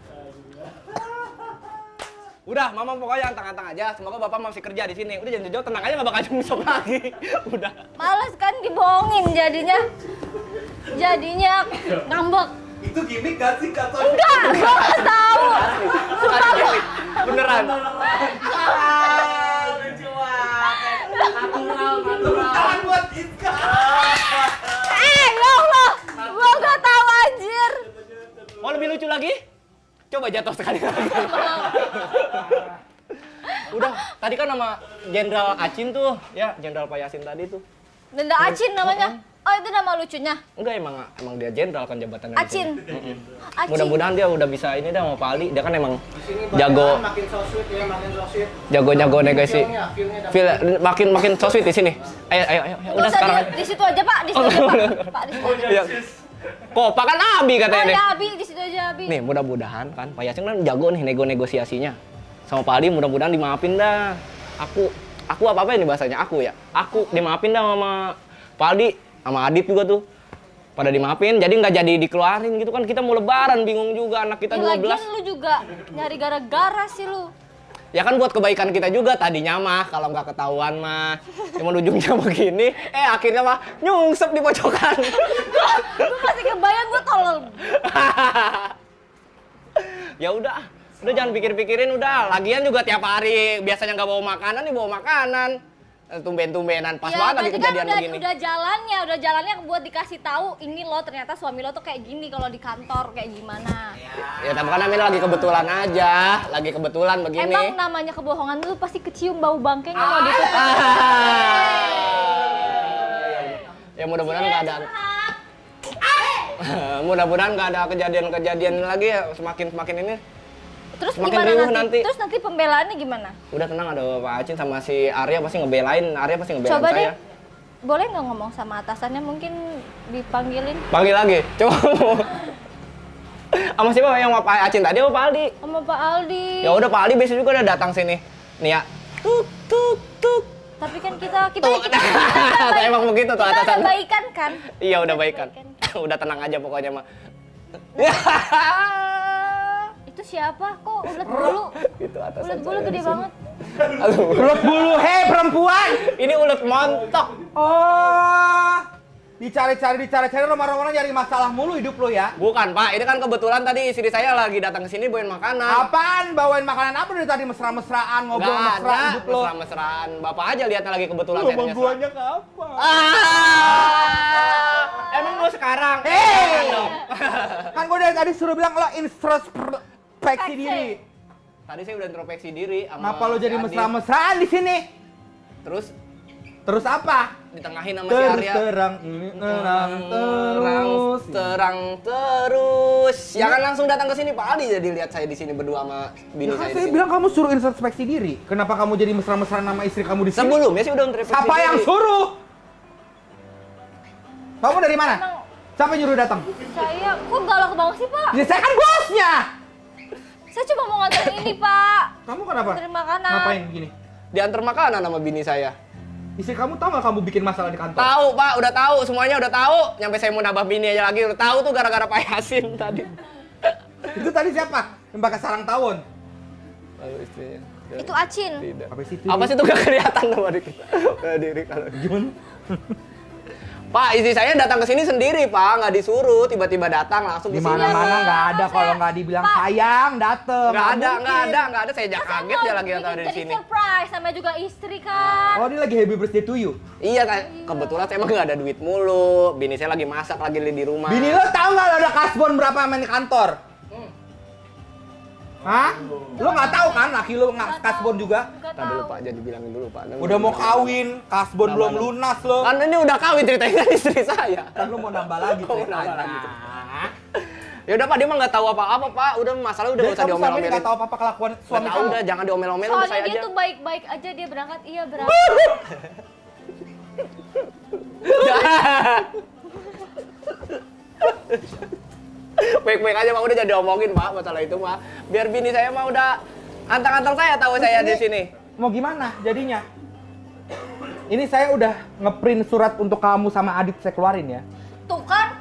Udah, Mama pokoknya antang-antang aja. Semoga Bapak masih kerja di sini. Udah jangan jauh, tenang aja nggak bakal nyungsep lagi. Udah. Males kan dibohongin jadinya. Jadinya ngambek. Itu gimmick gak sih kata? Enggak, gua nggak tahu. Sumpah gua. Beneran. Tangan buat Giska. Ya Allah, gua nggak tahu anjir. Mau lebih lucu lagi? Coba jatuh sekali lagi. Udah, tadi kan nama Jenderal Acin tuh, ya Jenderal Pak Yasin tadi tuh. Denda Acin namanya. Oh itu nama lucunya. Enggak, emang dia jenderal kan jabatannya. Acin. Acin. Mudah-mudahan dia udah bisa ini dah sama Pak Ali. Dia kan emang jago. Makin so sweet ya, makin so sweet. Jago negosiasi. Makin so sweet di sini. Ayo. Nggak Udah usah sekarang. di situ aja Pak, di situ aja Pak. Pak di situ aja. Iya. Kok Pak kan Abi katanya Oh deh. ya Abi, di situ aja Abi. Nih, mudah-mudahan kan Pak Yasin kan jago nih negosiasinya. Sama Pak Ali mudah-mudahan dimaafin dah. Aku apa ini bahasanya? Aku dimaafin dah sama Pak Ali, sama Adit juga tuh. Pada dimaafin, jadi nggak jadi dikeluarin gitu kan. Kita mau lebaran, bingung juga anak kita 12. Lagian lu juga nyari gara-gara sih lu. Ya kan buat kebaikan kita juga tadinya mah kalau nggak ketahuan mah. Cuma ujungnya begini, akhirnya mah nyungsep di pojokan. Gue masih kebayang gue tolol. Ya udah jangan pikir-pikirin udah. Lagian juga tiap hari biasanya nggak bawa makanan nih bawa makanan. Tumben-tumbenan pas Ya, banget lagi berarti kan kejadian begini. udah jalannya buat dikasih tahu ini loh ternyata suami lo tuh kayak gini kalau di kantor kayak gimana. Ya tapi kan namanya lagi kebetulan aja, lagi kebetulan begini. Emang namanya kebohongan tuh pasti kecium bau bangkainya mau ditutup. Ya mudah-mudahan nggak ada. Mudah-mudahan nggak ada kejadian-kejadian lagi ya semakin ini. Terus Semakin gimana riuh nanti? nanti. Terus nanti pembelaannya gimana? Udah tenang ada Pak Acin sama si Arya pasti ngebelain, Coba saya. deh, boleh nggak ngomong sama atasannya mungkin dipanggilin? Panggil lagi, coba. Sama siapa yang sama Pak Acin tadi sama Pak Aldi? Sama Pak Aldi. Ya udah Pak Aldi besok juga udah datang sini. Nih ya. Tuk tuk tuk. Tapi kan kita Tuh, emang begitu tuh kita udah atasan. baikan kan? Iya udah baikan. Udah tenang aja pokoknya mah. Itu siapa? Kok ulet bulu? Itu atasan. Ulet bulu saya gede di sini. banget. Aduh. Ulet bulu, hei perempuan! Ini ulet montok. Oh, dicari-cari rumah-rumahnya nyari masalah mulu hidup lo ya? Bukan Pak, ini kan kebetulan tadi istri saya lagi datang ke sini bawain makanan. Apaan? Bawain makanan apa dari tadi mesra-mesraan ngobrol Nggak mesra ada hidup lo? mesra-mesraan. Bapak aja lihatnya lagi kebetulan saya nyesel. Guanya kapan? Emang mau sekarang? Hei! Kan gue dari tadi suruh bilang lo introspeksi diri. Tadi saya udah introspeksi diri sama Kenapa lo si jadi Adit. mesra-mesraan di sini? Terus apa? ditengahin sama si Arya. Terang terus. Ya kan langsung datang ke sini Pak Aldi jadi lihat saya di sini berdua sama bini Ya kan saya di saya sini. bilang kamu suruh introspeksi diri. Kenapa kamu jadi mesra-mesraan sama istri kamu di sini? Sebelumnya sih udah introspeksi Siapa diri. yang suruh? Kamu dari mana? Siapa yang nyuruh datang? Saya, kok galak banget sih Pak? Ya saya kan bosnya. Saya cuma mau nganter ini Pak. Kamu kenapa? Nganterin makanan. Ngapain gini? Diantar makanan sama bini saya. Istri kamu tahu nggak kamu bikin masalah di kantor? Tahu Pak, udah tahu, semuanya udah tahu. Nyampe saya mau nambah bini aja lagi, udah tahu tuh gara-gara Pak Yasin tadi. Itu tadi siapa? Yang pakai sarang tawon? Lalu istrinya. Itu Acin. Tidak. Apa sih itu? Apa sih tuh gak kelihatan sama di kita? Diri kalau Gimana? Pak, istri saya datang ke sini sendiri, Pak, nggak disuruh, tiba-tiba datang langsung Di ke sini. mana-mana nggak ada kalau nggak dibilang Pak. sayang dateng. Nggak ada, mungkin. nggak ada. Saya aja kaget dia lagi datang dari sini. Surprise, sama juga istri kan. Oh, dia lagi happy birthday to you. Iya, kebetulan saya emang nggak ada duit mulu. Bini saya lagi masak lagi di rumah. Bini lo tahu nggak ada kasbon berapa main di kantor? Hah? Lo nggak tahu kan laki lo nggak kasbon juga? Nggak Tadi dulu tahu. Pak, jadi bilangin dulu Pak. Udah mau kawin, kasbon belum lunas lo. Kan ini udah kawin ceritanya istri saya. Kan lo mau nambah lagi Oh, nambah ceritanya. lagi. Ya udah Pak, dia mah nggak tahu apa-apa Pak. Udah masalah udah Jadi nggak usah kamu sampai diomel-omelin. nggak tahu apa-apa kelakuan Nggak suami tahu kamu. udah, jangan diomel-omelin udah Soalnya saya dia aja. tuh baik-baik aja, dia berangkat, iya berangkat. Baik-baik aja Pak, udah jadi omongin Pak masalah itu Pak. Biar bini saya mah udah antang-antang saya tahu saya di sini. Mau gimana jadinya? Ini saya udah ngeprint surat untuk kamu sama Adit saya keluarin ya. Tuh kan.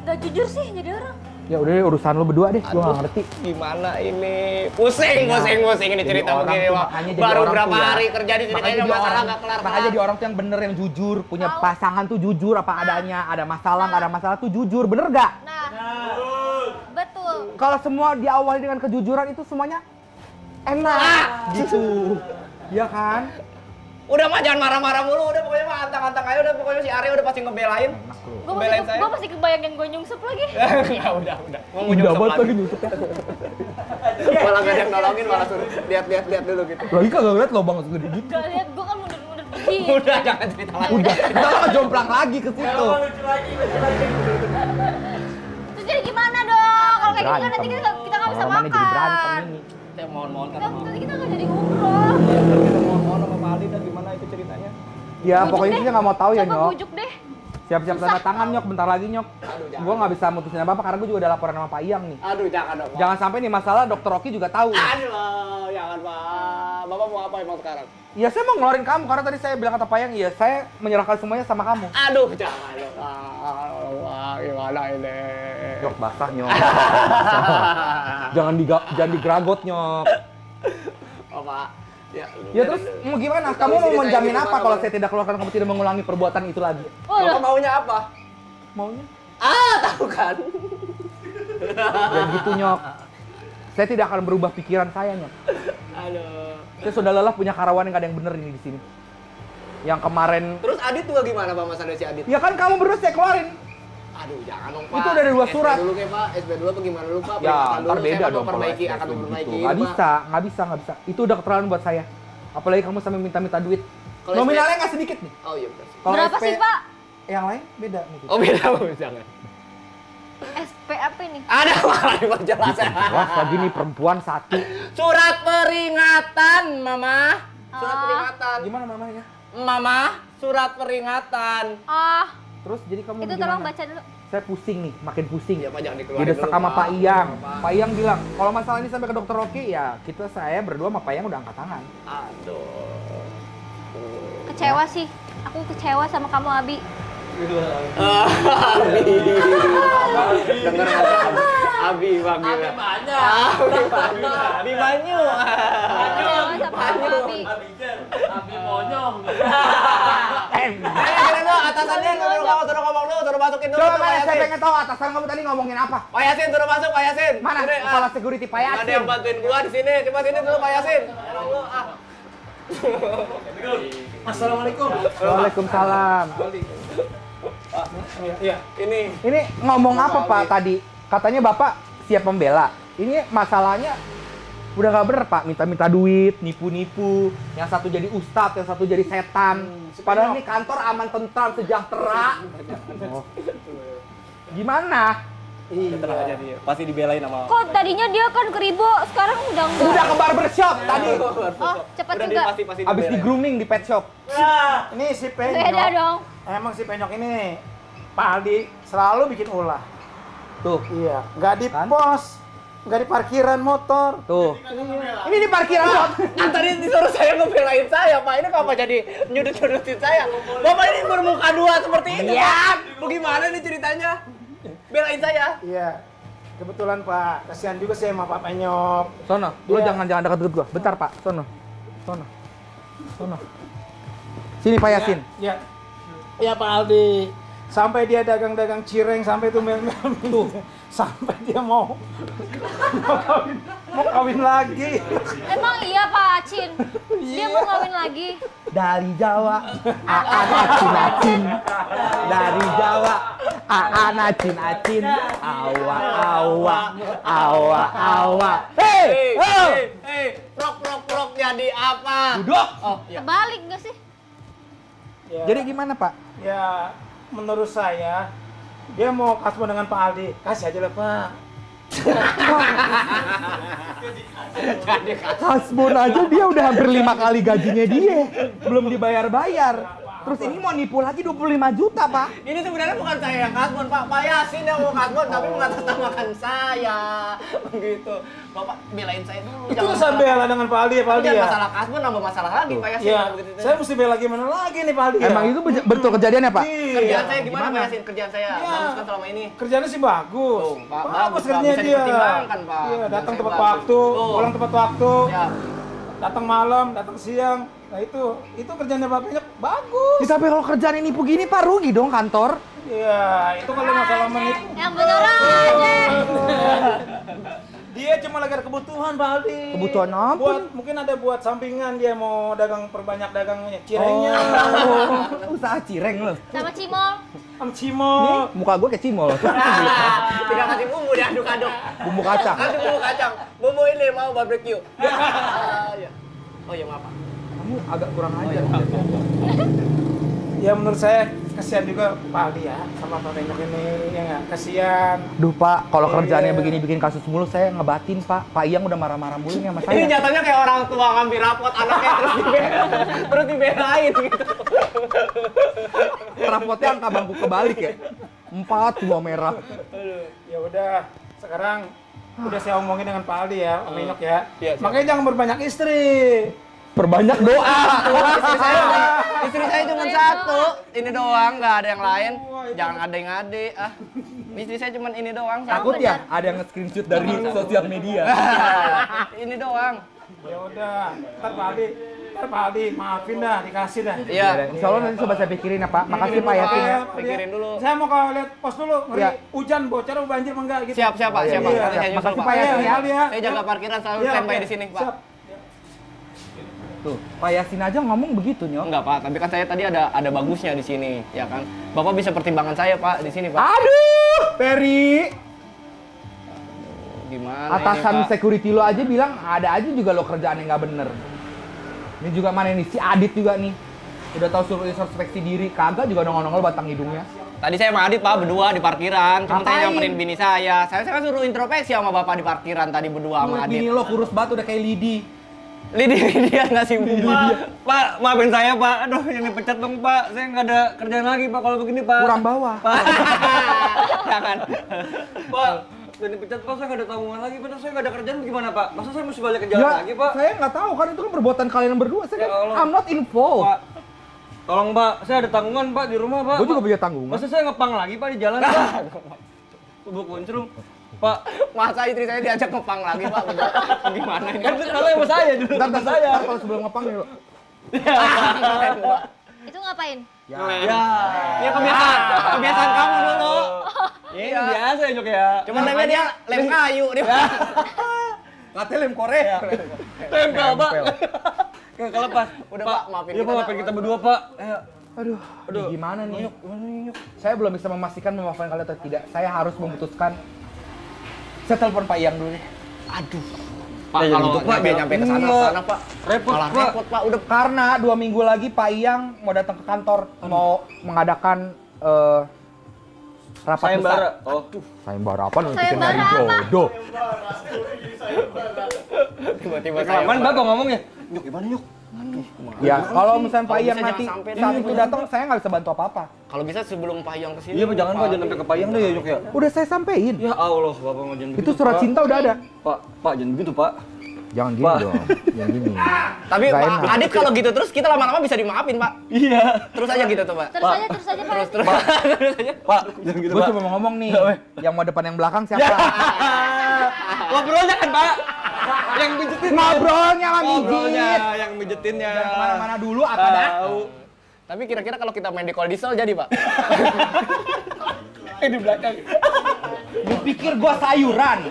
Gak jujur sih jadi orang. Ya udah deh, urusan lo berdua deh, gua nggak ngerti. Gimana ini? Pusing ini Jadi cerita orang begini tuh, Pak. makanya jadi Baru orang berapa tuh ya. hari kerja di sini Makanya kayaknya jadi masalah orang- nggak kelar. Makanya jadi orang tuh yang bener, yang jujur, punya pasangan tuh jujur apa adanya, ada masalah nggak ada masalah tuh jujur, bener gak? Nah. Betul. Kalau semua diawali dengan kejujuran itu semuanya enak, gitu. Iya kan? Udah mah jangan marah-marah mulu, udah pokoknya mah antang-antang aja udah pokoknya si Arya udah pasti ngebelain. Ngebelain saya. Gue masih kebayang yang gue nyungsep lagi. Enggak, udah. Mau nyungsep banget lagi. lagi nyusupnya. Malah nggak ada yang nolongin, malah suruh lihat dulu gitu. Lagi kagak ngeliat lobang segede gitu. Gak lihat, gue kan mundur-mundur begini. Udah jangan cerita lagi. Udah, kita lo jomplang lagi ke situ. Terus jadi gimana dong? Kalau kayak gitu kan nanti kita nggak bisa Lama-lama nih jadi berantem makan. ini. Saya mohon-mohon kan. Nanti kita nggak jadi umroh. Kita mohon-mohon sama Pak Ali dan gimana itu ceritanya. Ya pokoknya deh. sih nggak mau tahu ya Coba Nyok. bujuk deh. Siap-siap tanda tangan Nyok, bentar lagi Nyok. Gua nggak bisa mutusin apa-apa karena gua juga ada laporan sama Pak Iyang nih. Aduh, jangan dong. Pak. Jangan sampai nih masalah Dokter Rocky juga tahu. Aduh, jangan Pak. Bapak mau apa emang sekarang? Ya saya mau ngeluarin kamu karena tadi saya bilang kata Pak Iyang, ya saya menyerahkan semuanya sama kamu. Aduh, jangan dong. Wah, gimana ini? Nyok basah Nyok. Jangan digeragot Nyok. Pak. Ya terus mau gimana? Kamu mau menjamin apa kalau saya tidak keluarkan, kamu tidak mengulangi perbuatan itu lagi? Bapak maunya apa? Maunya? Tahu kan? Dan gitu Nyok. Saya tidak akan berubah pikiran saya Nyok. Aduh. Saya sudah lelah punya karyawan yang gak ada yang bener ini di sini. Yang kemarin. Terus Adit juga gimana Pak masalah si Adit? Ya kan kamu berdua saya keluarin. Aduh, jangan dong Pak. Itu udah ada 2 surat. SP dulu kayak Pak, SP dulu apa gimana dulu Pak? Ya, Peringatan ntar dulu, beda saya dong kalau memperbaiki, SPS akan begitu. memperbaiki. Nggak bisa. Itu udah keterlaluan buat saya. Apalagi kamu sampai minta-minta duit. Kalau Nominalnya nggak sedikit nih. Oh iya benar. Kalau Berapa SP sih, Pak? Yang lain beda nih. Oh beda jangan. SP apa ini? Ada malah penjelasan. Wah, lagi nih perempuan satu. Surat peringatan, Mama. Surat Ah. peringatan. Gimana mamanya? Mama, surat peringatan. Terus jadi kamu Itu gimana? tolong baca dulu. Saya pusing nih, makin pusing. Ya Pak jangan dikeluarin Didesak dulu, sama Pak Iyang. Pak. Pak Iyang bilang, kalau masalah ini sampai ke dokter Rocky, ya saya berdua sama Pak Iyang udah angkat tangan. Aduh. Kecewa sih. Aku kecewa sama kamu, Abi. Dengar Abi panggil. Abi banyak. Abi banyu. Kecewa sama kamu, Abi. Kira lo atasannya suruh ngomong dulu, suruh masukin dulu. Coba Pak mana, saya Yasin. pengen tahu atasan kamu tadi ngomongin apa? Pak Yasin suruh masuk, Pak Yasin. Mana? Sini, Kepala security Pak Yasin. ada yang bantuin gua di sini. Coba sini dulu Pak Yasin. Tolong lu, Assalamualaikum. Waalaikumsalam. Iya. Ini ngomong apa Pak tadi? Katanya Bapak siap membela. Ini masalahnya udah gak bener Pak, minta-minta duit, nipu-nipu. Yang satu jadi ustadz, yang satu jadi setan. Padahal ini kantor aman, tentram, sejahtera. Oh. Gimana? Tenang aja dia. Pasti dibelain sama. Kok tadinya dia kan keribo, sekarang udah enggak. Udah ke barbershop tadi. Oh, cepat Udah juga. pasti Abis di grooming di pet shop. Nah, ini si Penyok. Beda dong. Emang si Penyok ini Pak Aldi selalu bikin ulah. Tuh, Iya, nggak di pos, nggak di parkiran motor. tuh. Ini di parkiran shop. Kan tadi disuruh saya ngebelain saya, Pak. Ini kenapa jadi nyudut-nyudutin saya? Bapak ini bermuka dua seperti ini. Iya. Bagaimana nih ceritanya? Belain saya. Iya. Kebetulan Pak, kasihan juga saya sama Pak Penyok. Sono, lu Iya. jangan dekat-dekat gua. Bentar Pak, sono. Sini Pak Yasin. Ya. Ya Pak Aldi. Sampai dia dagang-dagang cireng sampai itu tuh sampai dia mau kawin lagi. Emang iya Pak Acin? Dia mau kawin lagi. Dari Jawa, acin. Dari Jawa, acin. Awa. Hei, Prok jadi apa? duduk. Oh, iya. Kebalik nggak sih? Ya, Jadi gimana Pak? ya menurut saya dia mau kasbon dengan Pak Aldi. Kasih aja lah Pak. Hasbun aja dia udah hampir 5 kali gajinya dia, belum dibayar-bayar. Terus ini mau nipu lagi 25 juta Pak. Ini sebenarnya bukan saya yang kasbon, Pak. Pak Yasin yang mau kasbon, tapi mengatasnamakan saya. Begitu. Bapak belain saya dulu. Itu saya bela dengan Pak Aldi ya Pak Aldi Jangan ya. masalah kasbon, nambah masalah lagi Pak Yasin. Ya, kalau begitu. saya mesti bela gimana lagi nih Pak Aldi ya. Emang itu betul kejadiannya Pak? Kerjaan saya gimana Gimana? Pak Yasin? Kerjaan saya Ya. bagus kan selama ini. Kerjanya sih bagus. Tuh, Pak, bagus bagus, Pak. kerjanya Bisa dia. dipertimbangkan, Pak. Iya, Kerjaan datang saya tepat bagus. waktu, Tuh. pulang tepat waktu. Ya. Datang malam, datang siang. Nah itu kerjanya bapaknya bagus. Ya, tapi kalau kerjaan ini begini Pak, rugi dong kantor. Iya, itu kalau masalah menipu. Yang bener aja. Dia cuma lagi ada kebutuhan Pak Aldi. Kebutuhan apa Buat nih? mungkin ada buat sampingan dia mau dagang perbanyak dagangnya, cirengnya. Oh, usaha cireng loh. Sama Cimol. Am cimol. Muka gue kayak cimol. Tidak kasih bumbu diaduk-aduk. Bumbu kacang. Kasih bumbu kacang. Bumbu ini mau barbecue. Iya. Oh iya maaf Pak. Kamu agak kurang ajar. Ya menurut saya kasihan juga Pak Aldi ya sama Pak Penyok ini, ya nggak? Kasihan. Duh Pak, kalau kerjaannya Iya. begini bikin kasus mulu saya ngebatin Pak. Pak Iyang udah marah-marah mulu nih sama Ini saya. nyatanya kayak orang tua ngambil rapot anaknya terus dibelain gitu. Rapotnya angka bangku kebalik ya. 4 semua merah. Ya udah, sekarang udah saya omongin dengan Pak Aldi ya, Pak Penyok ya. Iya, siap. Makanya jangan berbanyak istri. Perbanyak doa. Istri saya cuma satu, ini doang, nggak ada yang lain. Jangan ngade-ngade ah. Istri saya cuma ini doang. Takut ya ada yang nge-screenshot dari sosial media. Ini doang. Ya udah, ntar Pak Aldi, maafin dah, dikasih dah. Iya. Insya Allah nanti coba saya pikirin ya Pak. Makasih Pak Yasin ya. Pikirin dulu. Saya mau kalau lihat pos dulu, ngeri Iya. hujan bocor apa banjir apa enggak gitu. Siap, Pak. Siap, Pak. iya. Nanti saya nyusul, Makasih, Pak. Pak Yasin ya. Iya. Saya jaga parkiran selalu Iya, standby oke. di sini, Pak. Siap. Tuh, Pak Yasin aja ngomong begitu Nyok. Enggak, Pak. Tapi kan saya tadi ada bagusnya di sini, ya kan? Bapak bisa pertimbangan saya, Pak, di sini, Pak. Aduh, Peri. Gimana Atasan ini, Pak? security lo aja bilang ada aja juga lo kerjaan yang nggak bener. Ini juga mana nih si Adit juga nih. Udah tahu suruh introspeksi diri, kagak juga nongol-nongol batang hidungnya. Tadi saya sama Adit, Pak, berdua di parkiran. Cuma Ngapain? saya nyamperin bini saya. Saya kan suruh introspeksi sama Bapak di parkiran tadi berdua sama Bini Adit. lo kurus banget udah kayak Lidi. Dia ngasih bumbu. Pak, maafin saya, Pak. Aduh, yang dipecat dong, Pak. Saya nggak ada kerjaan lagi, Pak, kalau begini, Pak. Kurang bawah. Pak. Jangan. Pak, dan dipecat Pak, saya nggak ada tanggungan lagi. Padahal saya nggak ada kerjaan gimana Pak? Masa saya mesti balik ke jalan Ya, lagi Pak? saya nggak tahu kan itu kan perbuatan kalian berdua. Saya Ya kan, Allah. I'm not involved. Pak, tolong Pak, saya ada tanggungan Pak di rumah Pak. Gue juga Pak, punya tanggungan. Masa saya ngepang lagi Pak di jalan Pak? Bubuk kuncrung. Pak, Masa istri saya diajak ngepang lagi, Pak? Gimana ini? kan kalau sama saya dulu Ntar, sama ntar, saya. ntar kalau sebelum ngepang nih lo. Itu ngapain? Ya, Ya kebiasaan kamu dulu. Ini biasa ya Jok ya. Cuman lemnya dia lem kayu dia. Katanya lem Korea. Tempel Pak. Kelepas. Udah, Pak, Pak, maafin iya kita, Pak, maafin Pak. kita berdua Pak. Ayo. Aduh, gimana nih? Saya belum bisa memastikan memaafkan kalian atau tidak. Saya harus memutuskan. Saya telepon Pak Iyang dulu deh. Aduh. Pak, Ya, kalau gitu, Pak. nyampe ke sana, Enggak. sana, Pak. Repot, Malah Pak. repot, Pak. Udah Karena 2 minggu lagi Pak Iyang mau datang ke kantor, mau mengadakan rapat Sayembara. besar. Oh. Sayembara apa nih? Sayembara Bikin apa? nyari jodoh. tiba-tiba saya. Kelamaan Bapak ngomongnya. Nyok gimana Nyok? Ya, kalau misalnya Pak Kalau Iyang bisa nanti jangan sampai saat deh. itu datang, saya nggak bisa bantu apa-apa. Kalau bisa sebelum Pak Yang kesini. Iya Pak, jangan Pak, jangan sampai ke Payang deh ya Nyok ya. Udah saya sampein. Ya Allah, Bapak mau jangan Itu begitu, surat Pak. cinta udah ada. Pak, jangan begitu Pak. Jangan gini Pak. dong. Jangan gini. Tapi Nggak Pak enak. Adit kalau gitu terus kita lama-lama bisa dimaafin, Pak. Iya. Terus aja gitu tuh, Pak. Terus aja Pak. Terus. Pak, jangan gitu Gue Pak. cuma mau ngomong nih, yang mau depan yang belakang siapa? Ngobrolnya kan Pak. Yang mijetin. Ngobrolnya lah Ngobrolnya, mijit. yang mijetinnya. Jangan kemana-mana dulu, apa dah? Tahu. Tapi kira-kira kalau kita main di kol diesel jadi, Pak. Di belakang. Lu pikir gua sayuran?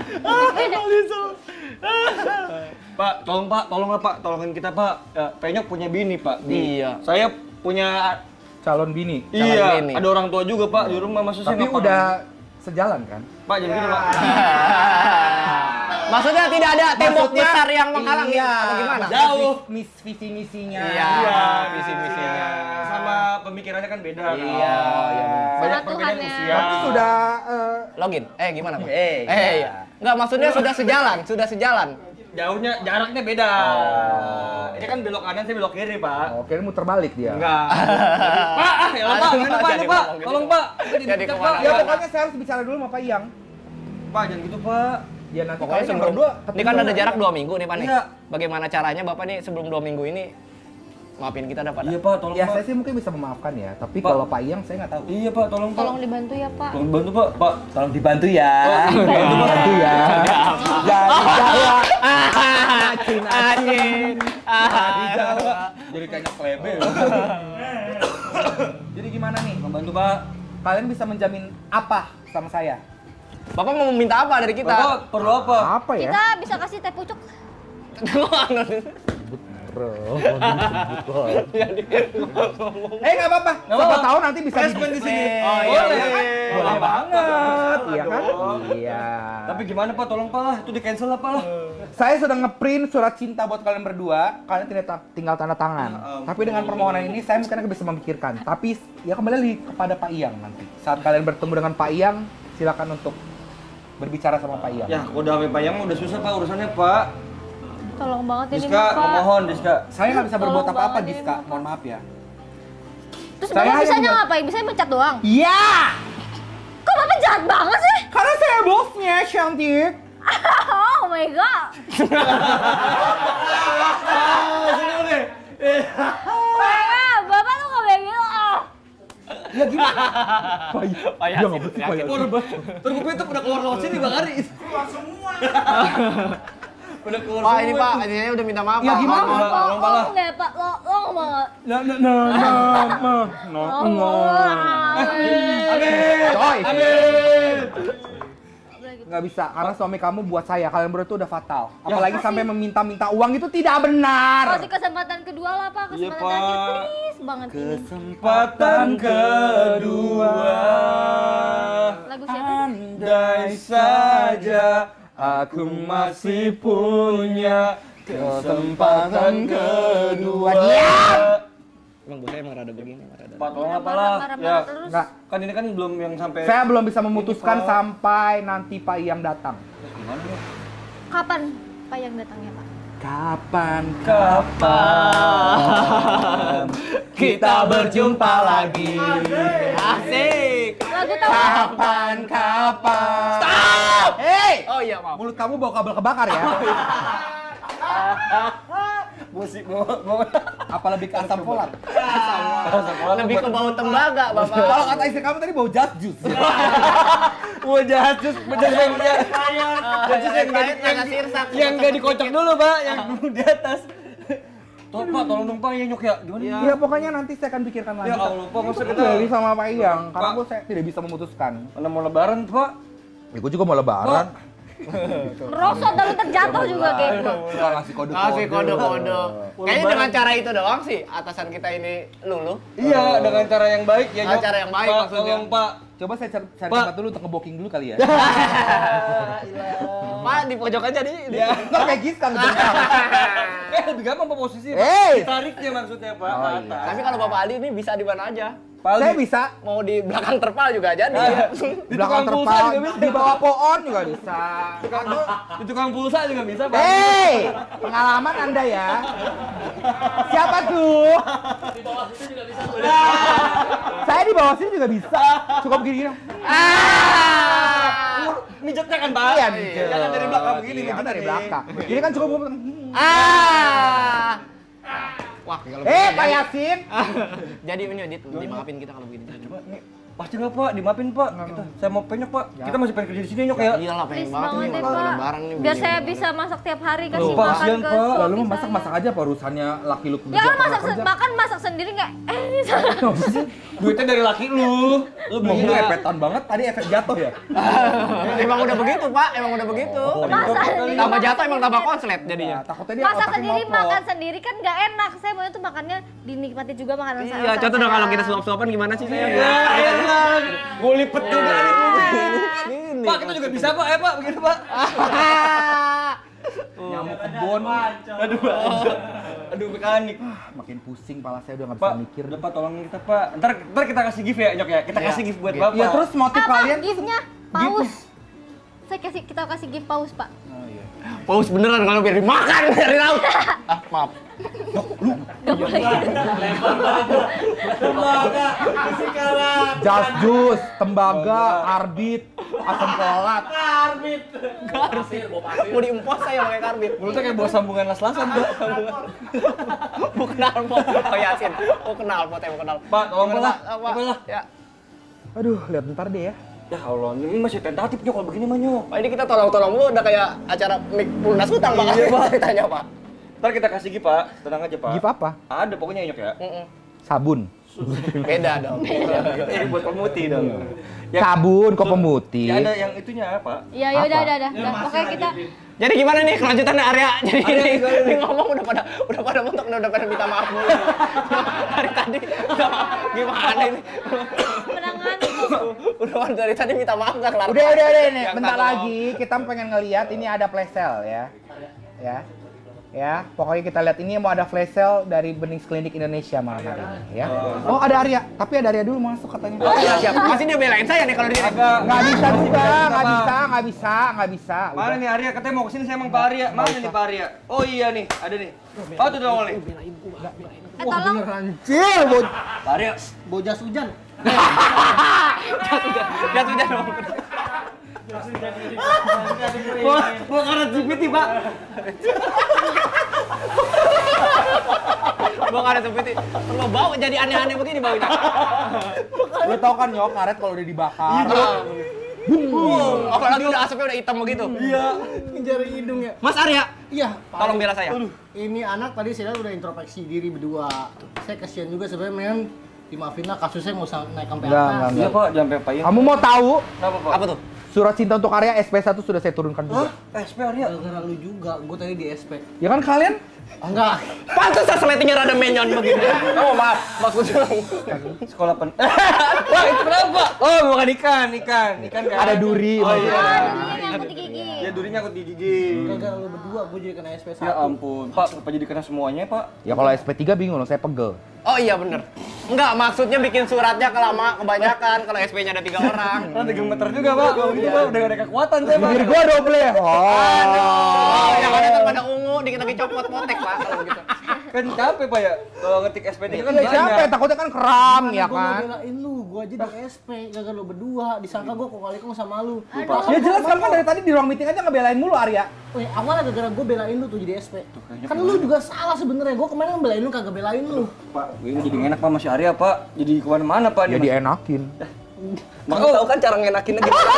Pak, tolonglah Pak, tolongin kita Pak. Ya, Penyok punya bini Pak. Iya. Saya punya Calon bini. iya, bini. ada orang tua juga Pak di rumah, maksud saya Tapi ngapa? udah sejalan kan? Pak jangan gitu Pak. Maksudnya tidak ada tembok Maksudnya, besar yang menghalangi iya. atau gimana? Jauh. Visi misinya. Iya, visi misinya. Sama pemikirannya kan beda. Iya, Banyak Sama perbedaan Tuhannya. usia. Tapi sudah Login. Gimana, Pak? Iya. Enggak, maksudnya sudah sejalan. Jauhnya, jaraknya beda. Ini kan belok kanan, saya belok kiri Pak. oke, ini muter balik dia. Enggak. Pak, ya lah Pak, gimana Pak? Jadi Ini, Pak, ngomong gitu. tolong Pak. Jadi Dipecat, kemana? Pak. Ya pokoknya saya harus bicara dulu sama Pak Iyang. Pak jangan gitu Pak. Ya nanti Pokoknya kalian sebelum berdua ini kan ada jarak 2 minggu nih, Pak nih. Iya. Bagaimana caranya Bapak nih sebelum 2 minggu ini maafin kita dapat? Iya Pak, tolong Ya Pak. saya sih mungkin bisa memaafkan ya, tapi Pak. kalau Pak Iyang saya nggak tahu. Iya Pak, tolong Pak. Tolong dibantu ya Pak. Tolong bantu Pak. Pak, Tolong dibantu ya. Dibantu ya. Jadi Jawa. Acin. Jadi Jawa. Jadi kayaknya klebe. Jadi gimana nih? membantu Pak. Kalian bisa menjamin apa sama saya? Bapak mau meminta apa dari kita? Bapak perlu apa? Apa ya? Kita bisa kasih teh pucuk. Nggak apa-apa. Siapa apa-apa. tahu nanti bisa Respon di sini. Oh, iya, Boleh. iya. Boleh banget, iya kan? dong. Iya. Tapi gimana Pak? Tolong Pak lah, itu di cancel lah Pak lah. Saya sudah ngeprint surat cinta buat kalian berdua. Kalian tinggal tanda tangan. Tapi dengan permohonan ini saya mungkin akan bisa memikirkan. Tapi ya kembali lagi kepada Pak Iyang nanti. Saat kalian bertemu dengan Pak Iyang, silakan untuk berbicara sama Pak Iyang. Ya, udah sampai Pak Yang udah susah Pak urusannya Pak. Tolong banget ini Diska, Bapak. mohon Diska. Saya nggak bisa berbuat Tolong apa-apa, banget ini, Diska. Bapak. Mohon maaf ya. Terus Saya Bapak hanya bisanya membuat- ngapain? Bisanya mencat doang? Iya, Kok Bapak jahat banget sih? karena saya bosnya, cantik. Oh my god. Bapak tuh nggak kayak gitu. Ya gimana? Pak Iyang nggak betul Pak Iyang. Terus gue itu udah keluar lewat sini Bang Ari. Udah keluar Pak, semua ini Pak, itu. ini saya udah minta maaf. Ya, Pak. gimana? Maaf, Pak. Lo ngomong nggak Pak? Lo ngomong nggak? Coy, Udah gitu. nggak bisa karena suami kamu buat saya kalian berdua itu udah fatal. Apalagi sampai meminta-minta uang itu tidak benar. Kasih kesempatan kedua lah Pak, Iya, kesempatan terakhir Pak. please banget ini. Kesempatan kedua. Lagu siapa? Andai saja aku masih punya kesempatan kedua. Emang bosnya emang rada begini, emang rada. Pak, tolong apalah. Marah-marah Ya, terus. Nggak, kan ini kan belum yang sampai. saya belum bisa memutuskan Ini, Pak. sampai nanti Pak Iyang datang. Gimana nih? Kapan Pak yang datangnya Pak? Kapan? Kapan kita berjumpa lagi? Asik. Lagu tahu? Kapan? Stop! Hei! Oh iya, maaf. Mulut kamu bau kabel kebakar ya? Musik mau. Apa lebih ke asam folat? Lebih ke bau tembaga, Bapak. Kalau kata istri kamu tadi bau jas jus. Mau jajus yang yang nggak dikocok dulu, Pak, yang di atas. Pak, tolong dong Pak, ya nyok ya. Gimana? Ya pokoknya nanti saya akan pikirkan lagi. Ya Allah, Pak, masa kita Dari sama Pak Iyang, karena Pak. saya tidak bisa memutuskan. mana mau lebaran, Pak? Ya, gue juga mau lebaran. Merosot lalu terjatuh juga kayak gitu. Nggak ngasih kode-kode. Kasih kode-kode. Kayaknya dengan cara itu doang sih atasan kita ini lulu. Iya, dengan cara yang baik ya, Ah, Nyok. cara yang baik Pak, maksudnya. tolong, Pak. Coba saya cari Pak. tempat dulu untuk nge-booking dulu kali ya. Pak di pojok aja di. Nggak kayak gitu kan. Lebih gampang Pak posisi, Pak. Hey! Tariknya maksudnya, Pak, Oh, ke iya. atas. Tapi kalau Bapak Ali ini bisa di mana aja. Pak Saya Ali, bisa. Mau di belakang terpal juga jadi. di Belakang tukang pulsa terpal, juga bisa. di bawah pohon juga bisa. Di tukang pulsa juga bisa, Pak. Hei, pengalaman Anda ya. Siapa tuh? Saya di bawah sini juga bisa. Suka begini-gini. Mijetnya kan, Pak. Iya, Jangan dari belakang begini, Iya, mijetnya dari nih. belakang. Ini kan cukup. Wah, kalau Pak Yasin. jadi ini dimaafin kita kalau begini. Pasti nggak, Pak, dimaafin, Pak. Saya mau penyok, Pak. Kita masih pengen kerja di sini, Nyok ya. Iyalah pengen Please banget banget ini deh kalau Pak. lebaran nih. Biar saya bisa masak tiap hari kasih Loh, makan kasihan, ke Pak. suami Lalu saya. masak aja apa urusannya laki lu kerja. Ya kan orang kerja. makan masak sendiri nggak? Ini salah. Duitnya dari laki lu. Lu Mau beli gue epetan banget, tadi efek jatuh ya? Emang udah begitu, Pak. Emang udah begitu. Masak sendiri. Tambah masak jatuh emang tambah sendiri. konslet jadinya. Takutnya dia Masak otaknya sendiri, ngoprol. makan sendiri kan nggak enak. Saya maunya tuh makannya dinikmati juga makanan saya. Iya, contoh dong kalau kita suap-suapan gimana sih saya? Gue lipet juga nih. Gini. Pak, kita juga bisa, Pak. Pak, begitu, Pak. Nyamuk kebon. Aduh, mekanik. Makin pusing, pala saya udah nggak Pak, bisa mikir. udah, Pak, tolongin kita, Pak. Ntar kita kasih gift ya, Nyok ya. Kita kasih gift buat Bapak. Ya terus motif Apa kalian gift-nya? Paus. Kita kasih gift paus, Pak. Paus beneran kalau biar dimakan dari laut. Ah, maaf. jas jus, tembaga, arbit, asam folat. Mau diempos saya pakai karbit. Mulutnya kayak bawa sambungan las-lasan, Pak. Mau kenal pot. Oh Yasin. Mau kenal pot, mau kenal. Pak, tolong, Gimana, Pak. Pak? Tolong, Pak. Ya. Aduh, lihat bentar deh ya. Ya Allah, ini masih tentatif, Nyok, kalau begini, mah, Nyok. Pak, ini kita tolong-tolong lu udah kayak acara mik lunas utang, Pak. Iya, Pak. Ceritanya, Pak. Ntar kita kasih gift, Pak. Tenang aja, Pak. Gift apa? Ada pokoknya, Nyok ya. Sabun. Beda dong. Ini buat pemutih dong. Sabun kok pemutih. Ya ada yang itunya, Pak. Iya, ya udah, udah. Pokoknya kita Jadi gimana nih kelanjutannya Arya? Jadi Arya, ini, gimana nih? ini ngomong udah pada mentok udah pada minta maaf dulu. Dari tadi minta maaf. Gimana ini? menangan Udah dari tadi minta maaf enggak kelar. Udah nih. Yang Bentar tolong. lagi kita pengen ngelihat ini ada flash sale ya. Ya, pokoknya kita lihat ini mau ada flash sale dari Benings Klinik Indonesia malam hari ini ya. Oh, ada Arya, tapi ada Arya dulu masuk katanya. Oh iya siap. Masih dia belain saya nih kalau di sini. Nggak bisa juga, nggak bisa. Mana nih Arya? Katanya mau kesini, saya emang Pak Arya. Mana nih Pak Arya? Oh iya nih, ada nih. Oh tuh dong nih. tolong Anjir, Pak Arya. Bojas hujan. Jatuh dong. Mau karet GPT, Pak. Bang ada seperti lo bau jadi aneh-aneh begini baunya. lu tau kan Nyok, karet kalau udah dibakar. Apalagi udah asapnya udah hitam begitu. Iya. Mas Arya, Iya, Pak Tolong Ali. bela saya. Ini anak tadi saya lihat udah introspeksi diri berdua. Saya kasihan juga sebenarnya, men. Dimaafin lah kasusnya nggak usah naik sampai atas. Enggak. Pak, jangan pepain. Kamu mau tahu? Apa tuh? Surat cinta untuk Arya SP1 sudah saya turunkan juga. SP Arya. Gara-gara lu juga, gue tadi di SP. Ya kan kalian? Enggak. Pantes resletingnya rada menyon begini. Oh maaf, maksudnya. Sekolah Wah, itu kenapa? Oh, bukan ikan kan. Ada duri. Oh iya. Nyangkut di gigi. Ya durinya nyangkut di gigi. Gara-gara lu berdua, gue jadi kena SP1. Ya ampun, Pak, kenapa jadi kena semuanya, Pak? Ya kalau SP3 bingung loh, saya pegel. Oh iya bener. Enggak, maksudnya bikin suratnya kebanyakan kalau SP-nya ada 3 orang. Nanti gemeter juga, Pak. Kalau gitu, Pak, udah gak ada kekuatan saya, Pak. Bibir gua doble. Oh, yang ada kan pada ungu, dikit lagi copot potek, Pak, kalau gitu. Kan capek, Pak ya. Kalau ngetik SP3 kan Iya, siapa? banyak. Takutnya kan kram ya Gue kan. belain lu, gue aja di SP. Gara-gara lu berdua, disangka gue kok kali sama lu. Ya jelas kan dari tadi di ruang meeting aja ngebelain mulu Arya. Oh ya, awalnya gara-gara gue belain lu tuh jadi SP. Kan lu juga salah sebenarnya. Gue kemarin belain lu kagak belain lu. Pak, ini jadi enak, Pak, masih Arya, Pak. Jadi kemana-mana, Pak. Ya dienakin. Mak tahu kan cara ngenakinnya gimana?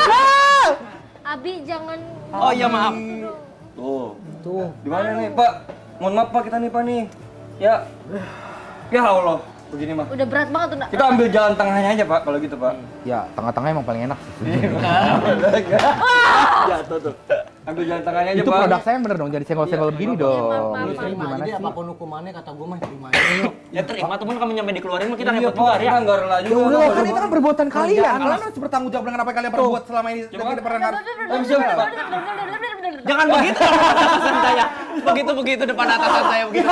Abi jangan. Oh iya maaf. Tuh. Di mana nih, Pak? Mohon maaf, Pak, kita nih, Pak nih. Ya. Ya Allah, begini mah. Udah berat banget tuh, Nak. Kita ambil jalan tengahnya aja, Pak, kalau gitu, Pak. Ya, tengah-tengah emang paling enak sih. Jatuh tuh. Ambil jalan tengahnya aja, Itu Pak. produk saya bener dong, jadi senggol-senggol begini dong. maaf. Lu terima Gimana aja sih? apapun hukumannya kata gue mah terima aja yuk. Ya terima temen kamu nyampe dikeluarin mah kita Iya, repot Pak, juga kita ya. nggak rela Ya juga. udah, Pak. kan itu kan perbuatan kalian. Kalian harus bertanggung jawab dengan apa yang kalian perbuat selama ini. Coba. Tidak pernah Pak. Jangan begitu depan atasan saya. Begitu depan atasan saya begitu.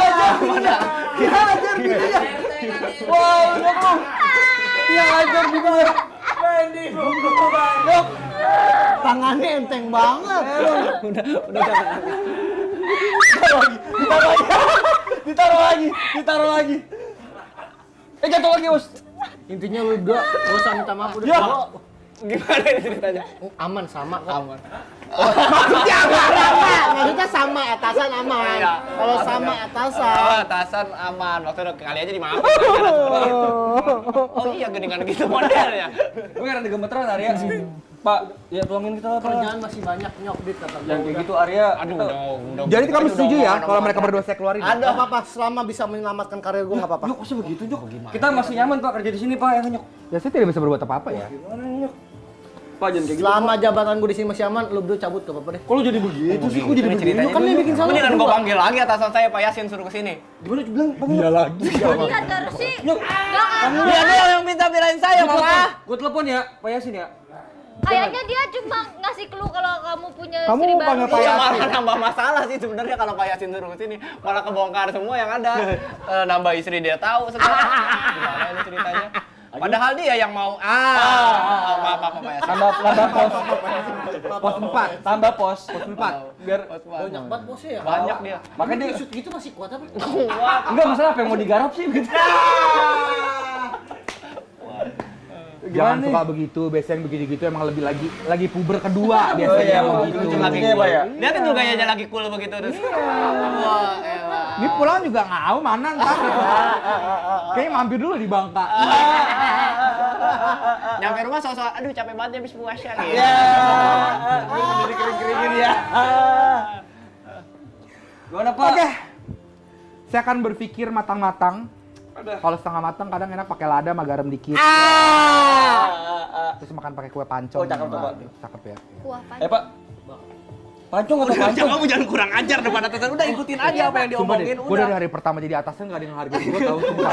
Mana? Hajar gitu ya. Wow, nyokong. Iya, hajar juga. Mendi, Dok. Tangannya enteng banget. Ditaruh lagi. Jatuh lagi, Bos. Intinya lu udah gak usah minta maaf udah. Ya. Gimana ini ceritanya? Aman sama Aman. Maksudnya sama atasan aman. Kalau sama atasan. Oh, atasan aman. Waktu kali aja dimaafin. Oh iya geningan gitu modelnya. Gue kan ada gemeteran, Arya. Pak, ya tolongin kita lah, Pak. Kerjaan masih banyak nyok dit kata gue. Yang kayak gitu, Arya. Aduh, udah. Jadi kamu setuju ya kalau mereka berdua saya keluarin? Ada apa-apa selama bisa menyelamatkan karir gue nggak apa-apa. Nyok, kok begitu, Nyok? Kita masih nyaman, Pak, kerja di sini, Pak, ya, Nyok. Ya saya tidak bisa berbuat apa-apa ya. Gimana nih, Nyok? Pak, jangan kayak gitu. Selama jabatan gue di sini masih aman, lu berdua cabut gak apa-apa deh. Kok lu jadi begitu sih? Kok jadi begini? ceritanya? Kan dia bikin salah. Mendingan gue panggil lagi atasan saya Pak Yasin suruh kesini. Gimana lu bilang? Iya lagi. Lihat harus sih. Jangan. Dia doang yang minta belain saya, Mama. Gue telepon ya, Pak Yasin ya. Kayaknya dia cuma ngasih clue kalau kamu punya Kamu istri baru. panggil Pak Iya, Yasin. malah nambah masalah sih sebenarnya kalau Pak Yasin suruh kesini, malah kebongkar semua yang ada. Nambah istri dia tahu sebenarnya. Gimana ini ceritanya? Padahal dia yang mau. Maaf Pak Yasin. Tambah pos. Pos 4. Tambah pos. 4. Biar Banyak banget bosnya ya. Banyak dia. makanya dia Shoot gitu masih kuat apa? enggak masalah apa yang mau digarap sih gitu. Jangan Gimana suka begitu, biasanya yang begitu-gitu emang lebih lagi puber kedua biasanya iya, yang mau begitu. lucu lagi ya, Pak ya? Lihatin tuh gayanya lagi cool begitu terus. Wah, elah. Ini pulang juga ngau mana ntar. Kayaknya mampir dulu di Bangka. Nyampe rumah soal aduh capek banget ya habis puasa gitu. Jadi kering-keringin ya. Gimana, Pak? Oke. Saya akan berpikir matang-matang. Kalau setengah matang kadang enak pakai lada sama garam dikit. Terus makan pakai kue pancong. Oh, cakep tuh, Pak. Cakep ya. Kuah pan. Pak. Pancong atau pancong? Kamu jangan kurang ajar depan atasan. Udah ikutin aja apa yang Sumpah deh, diomongin gue udah. dari hari pertama jadi atasan gak ada yang hargain gue tau. Sumpah.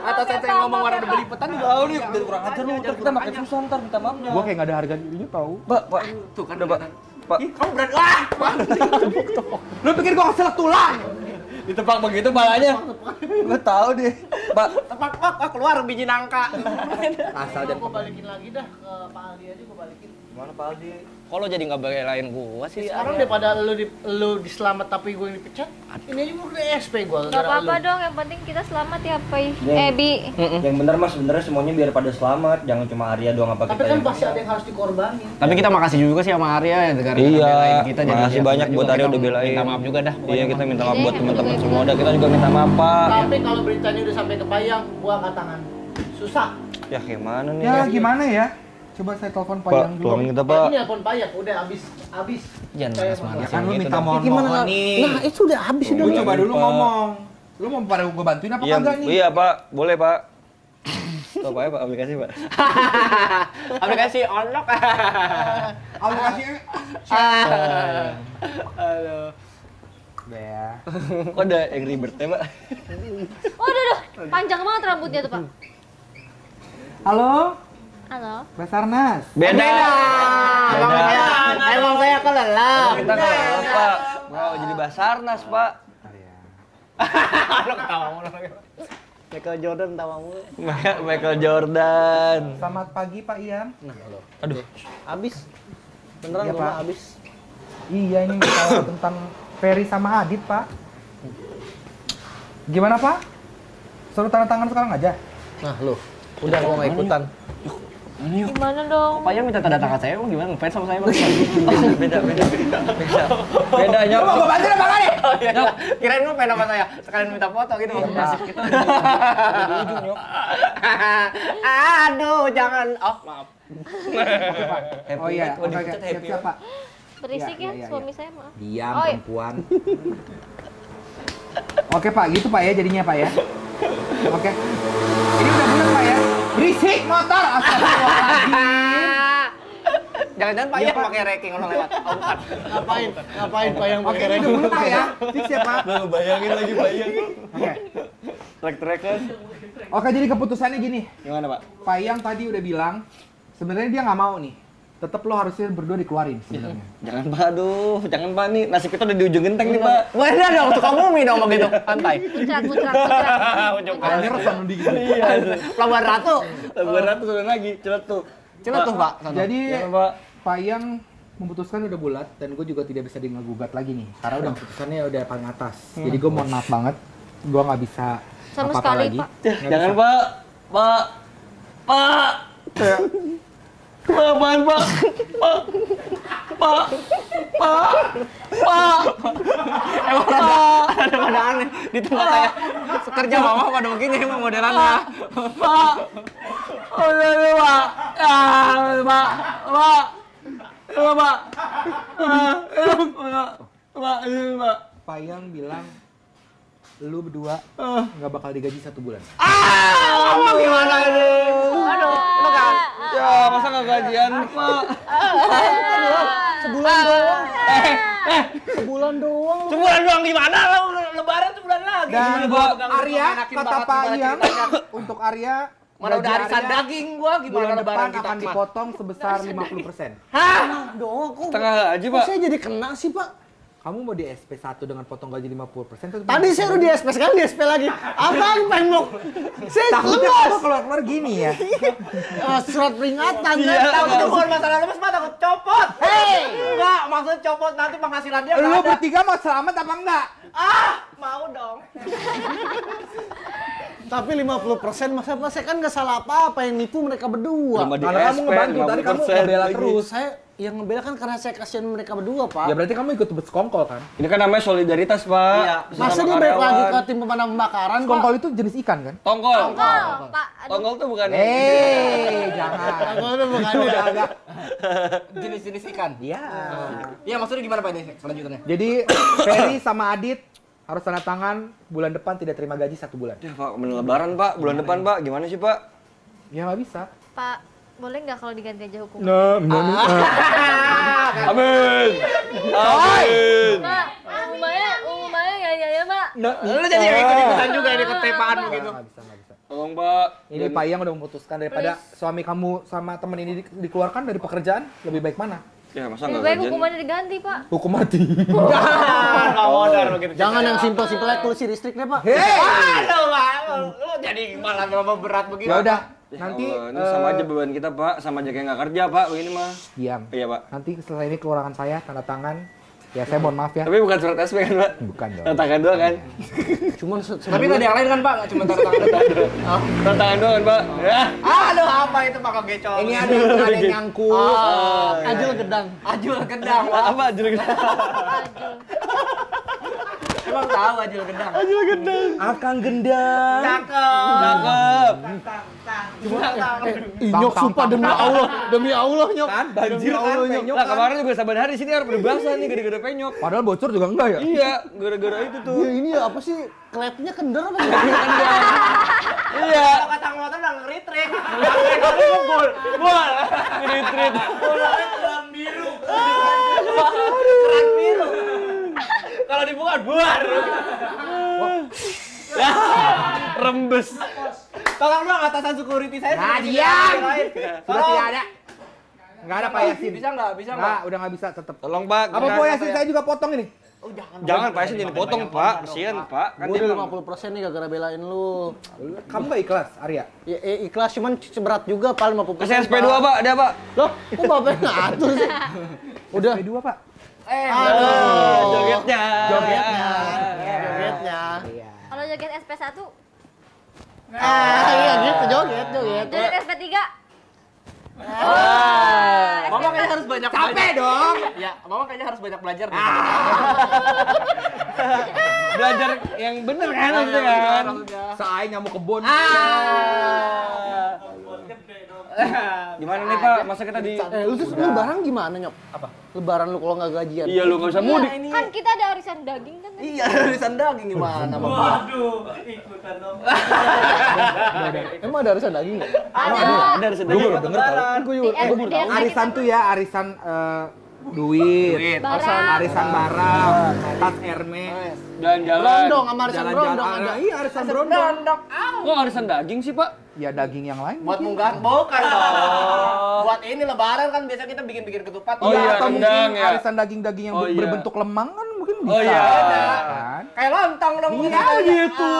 Atasan saya ngomong orang udah belipetan Tahu nih, udah kurang ajar lu. Ntar kita makin susah ntar minta maafnya. Gue kayak gak ada harga dirinya tau. Pak. Tuh kan Udah, Pak. Pak. Kamu berani wah. Lu pikir gue ngeselak tulang? Ditebak begitu palanya. Gue tahu deh. Pak. Tepak wah keluar biji nangka. Asal dan Gue balikin lagi dah ke Pak Aldi aja gue balikin. Gimana Pak Aldi? Kok lo jadi nggak belain gua sih? Sekarang daripada lu diselamat tapi gue yang dipecat, ini aja udah SP gue. Gak apa-apa dong, yang penting kita selamat ya, Pai. Bi. Yang benar Mas, sebenarnya semuanya biar pada selamat, jangan cuma Arya doang apa Tapi kita kan yang- pasti ada yang harus dikorbanin. Tapi kita makasih juga sih sama Arya ya gara-gara Iya, belain kita. Jadi makasih ya, banyak juga buat Arya kita udah belain. Minta maaf juga dah. Iya, kita minta maaf Iya, buat yang teman-teman betul. semua. Udah kita juga minta maaf, Pak. Tapi kalau beritanya udah sampai ke Payang, gua angkat tangan. Susah. Ya gimana nih? Ya gimana ya? Coba saya telepon Payang dulu. Tolongin kita, Pak. Ini telepon Payang, udah habis. Jangan Ya kan lu minta mohon Gimana? nih. Nah, itu udah habis udah. Lu coba dulu ngomong. Lu mau pada gue bantuin apa kagak nih? Iya, Pak. Boleh, Pak. Tuh, Pak, ya, Pak, aplikasi, Pak. Aplikasi onlok. Aplikasi. Aduh. Udah ya. Kok ada Angry Bird ya, Pak? Oh, udah. Panjang banget rambutnya tuh, Pak. Halo, Halo. Basarnas. Beda. Emang saya kelelep. Kita nggak apa, Pak. Mau jadi Basarnas, Pak. Lo ketawa mulu. Michael Jordan tawa mulu. Michael Jordan. Selamat pagi Pak Ian. Aduh. Habis. Beneran Iya, gua Pak. mah habis. Iya ini masalah tentang Ferry sama Adit Pak. Gimana Pak? Suruh tanda tangan sekarang aja. Nah, lu. Udah gua enggak ikutan. Gimana dong? Pak yang minta tanda tangan saya, gimana? Ngefans sama saya, Bang? Beda. Beda, Nyok. Gua bantuin apa kali? Oh iya, kirain lu pengen sama saya, sekalian minta foto gitu. Nasib kita di ujung, Nyok. Aduh, jangan. Oh, maaf. Oh iya, Oh, oke, dipecat happy, siap Pak. Berisik Iya, ya, iya, suami saya maaf. Diam Oh, iya. perempuan. Oke Pak, gitu Pak ya jadinya Pak ya. Oke. Ini udah bulat Pak ya. Berisik motor. Astagfirullahaladzim. Jangan-jangan Pak Iya, yang Pak. pakai ranking orang lewat. Oh, bukan. Ngapain Payang Oke, pakai ini udah bulat Pak ya. Fix ya Pak. Udah ngebayangin lagi, Pak. Oke. Trek-trekan. Oke, jadi keputusannya gini. Gimana, Pak? Pak Yang tadi udah bilang sebenarnya dia nggak mau nih. Tetap lo harusnya berdua dikeluarin sebenarnya. Jangan, Pak. Aduh, jangan, Pak. Nih, nasib kita udah di ujung genteng nih, Pak. Wah, ini ada tukang mumi dong begitu. Santai. Muncrat. Ujung Anjir sama di gitu. Iya. Pelabuhan Ratu. Labuan Ratu turun lagi, cepat tuh. Coba tuh, Pak. Sana. Jadi Jangan, Pak. Pak Yang memutuskan udah bulat dan gue juga tidak bisa gugat lagi nih karena udah keputusannya udah paling atas. Jadi gue mohon maaf banget, gue nggak bisa Sama apa-apa sekali, lagi. Pak. Jangan, Pak. Pak. Apaan, Pak? Emang ada pada aneh di tempat saya. Sekerja mama pada begini emang modelannya. Pak. Udah, Pak. Pak. Pak. Pak Yang bilang lu berdua nggak bakal digaji 1 bulan. Ngomong gimana ini? Aduh, lu kan. Ya, masa nggak gajian, Pak? Sebulan doang. Sebulan doang. Sebulan doang gimana? Lebaran sebulan lagi. Dan Gimana buat gua Arya, enakin kata banget Pak gimana Yang, ceritanya. untuk Arya Mana udah gaji arisan Arya daging gua gimana bulan lebaran depan kita akan mah? dipotong sebesar 50%. Doang kok. Setengah gaji, Kok Pak. saya jadi kena sih, Pak? Kamu mau di SP1 dengan potong gaji 50%? Tadi saya udah di SP, sekarang di SP lagi. Apaan pengen saya Takutnya lemas. kalau keluar-keluar gini ya. Surat peringatan. Takut itu bukan masalah lemes, Pak, takut copot. Hei, enggak, maksud copot nanti penghasilan dia Lu enggak ada. bertiga mau selamat apa enggak? Mau dong. Tapi 50% masa saya kan nggak salah apa-apa yang nipu mereka berdua. Cuma di Karena kamu SP, ngebantu, tadi kamu 50% ngebela lagi. terus. Saya yang ngebela kan karena saya kasihan mereka berdua, Pak. Ya berarti kamu ikut bersekongkol kan? Ini kan namanya solidaritas, Pak. Iya. Masa Sesama dia balik lagi karyawan. ke tim pemadam kebakaran, Pak? Sekongkol itu jenis ikan kan? Tongkol. Oh, Pak. Aduh. Tongkol tuh bukan Jangan. Tongkol itu bukan Udah dia. agak. Jenis-jenis ikan. Iya. Iya, maksudnya gimana Pak ini selanjutnya? Jadi Ferry sama Adit harus tanda tangan bulan depan tidak terima gaji 1 bulan. Ya, Pak, bener lebaran, Pak. Bulan depan, Pak. Gimana sih, Pak? Ya nggak bisa. Pak, boleh nggak kalau diganti aja hukuman? Amin. Amin. Pak, hukumannya ya, Pak. Lu jadi ikut-ikutan juga ini ketepaan begitu. Nggak bisa. Tolong, Pak. Ini Pak Yang udah memutuskan daripada suami kamu sama temen ini dikeluarkan dari pekerjaan, lebih baik mana? Ya, masa Lebih nggak baik gajian? hukumannya diganti, Pak. Hukum mati. Enggak modal begitu. Jangan yang simpel-simpel aja kursi listrik deh, Pak. Aduh, Pak. Lu jadi malah terlalu berat begitu. Ya udah, Ya nanti Allah, ini sama aja beban kita, Pak. Sama aja kayak nggak kerja, Pak. Begini mah. diam. Iya, Pak. Nanti setelah ini keluaran saya tanda tangan. Ya saya mohon maaf ya. Tapi bukan surat SP kan, Pak? Bukan dong. Tanda tangan doang kan? Cuman Tapi nggak ada yang lain kan, Pak? Nggak cuma tanda tangan itu. Tanda tangan doang kan, Pak? Ya. Aduh, apa itu Pak Gecol? Ini ada yang nyangkut. Ajul gedang. Ajul gedang. Apa aja gitu? Emang tahu Ajil Gendang. Akang gendang. Cakep. Nyok sumpah demi Allah nyok. Kan banjir kan penyok. Lah kemarin juga saban hari sini harus berbahasa nih gara-gara penyok. Padahal bocor juga enggak ya? Iya, gara-gara itu tuh. Ya ini apa sih? Klepnya kendor apa? Iya. Kalau kata motor udah ngeritrik. Kali ngebul. Bol. Retreat. Keran biru. Keran biru. Kalau dibuka buar. Rembes. Tolong dong atasan security saya. Nah, tidak diam. lain. Sudah tidak ada. Enggak ada Pak Yasin. Bisa nggak? Bisa Enggak, nggak? udah enggak bisa tetap. Tolong Pak. Apa Pak Yasin saya juga potong ini? Jangan Pak Yasin jadi potong Pak. Kasihan Pak. Kan Gue dia udah 50% nih gara-gara belain lu. Kamu enggak ikhlas, Arya? Ya, ikhlas cuman seberat juga paling 50%. Kasih SP2 Pak, ada Pak. Loh, kok bapaknya ngatur sih? Udah. P2, Pak. Jogetnya. Jogetnya. Kalau joget SP1, Iya gitu, joget. joget SP3. Mama kayaknya harus banyak Capek dong. Ya, Mama kayaknya harus banyak belajar. Belajar yang bener kan maksudnya kan. Saai nyamuk kebun. Gimana nih Pak? Masa kita di Lu terus lebaran gimana nyok? Apa? Lebaran lu kalau nggak gajian? Iya lu enggak usah mudik. Kan kita ada arisan daging kan. Iya, arisan daging gimana, Mama? Emang ada arisan daging nggak? Ada sedikit. Gue baru denger tau. Arisan tuh ya, arisan duit, arisan barang, tas Hermes, Jalan-jalan. Brondong sama arisan brondong ada. Iya, arisan brondong. Kok arisan daging sih Pak? Ya daging yang lain. Buat munggah bukan dong. Buat ini lebaran kan biasa kita bikin ketupat. Oh iya, atau rendang mungkin ya. arisan daging-daging yang Oh iya. berbentuk lemang kan mungkin bisa. Oh iya. Kan? Kayak lontong dong. Iya gitu.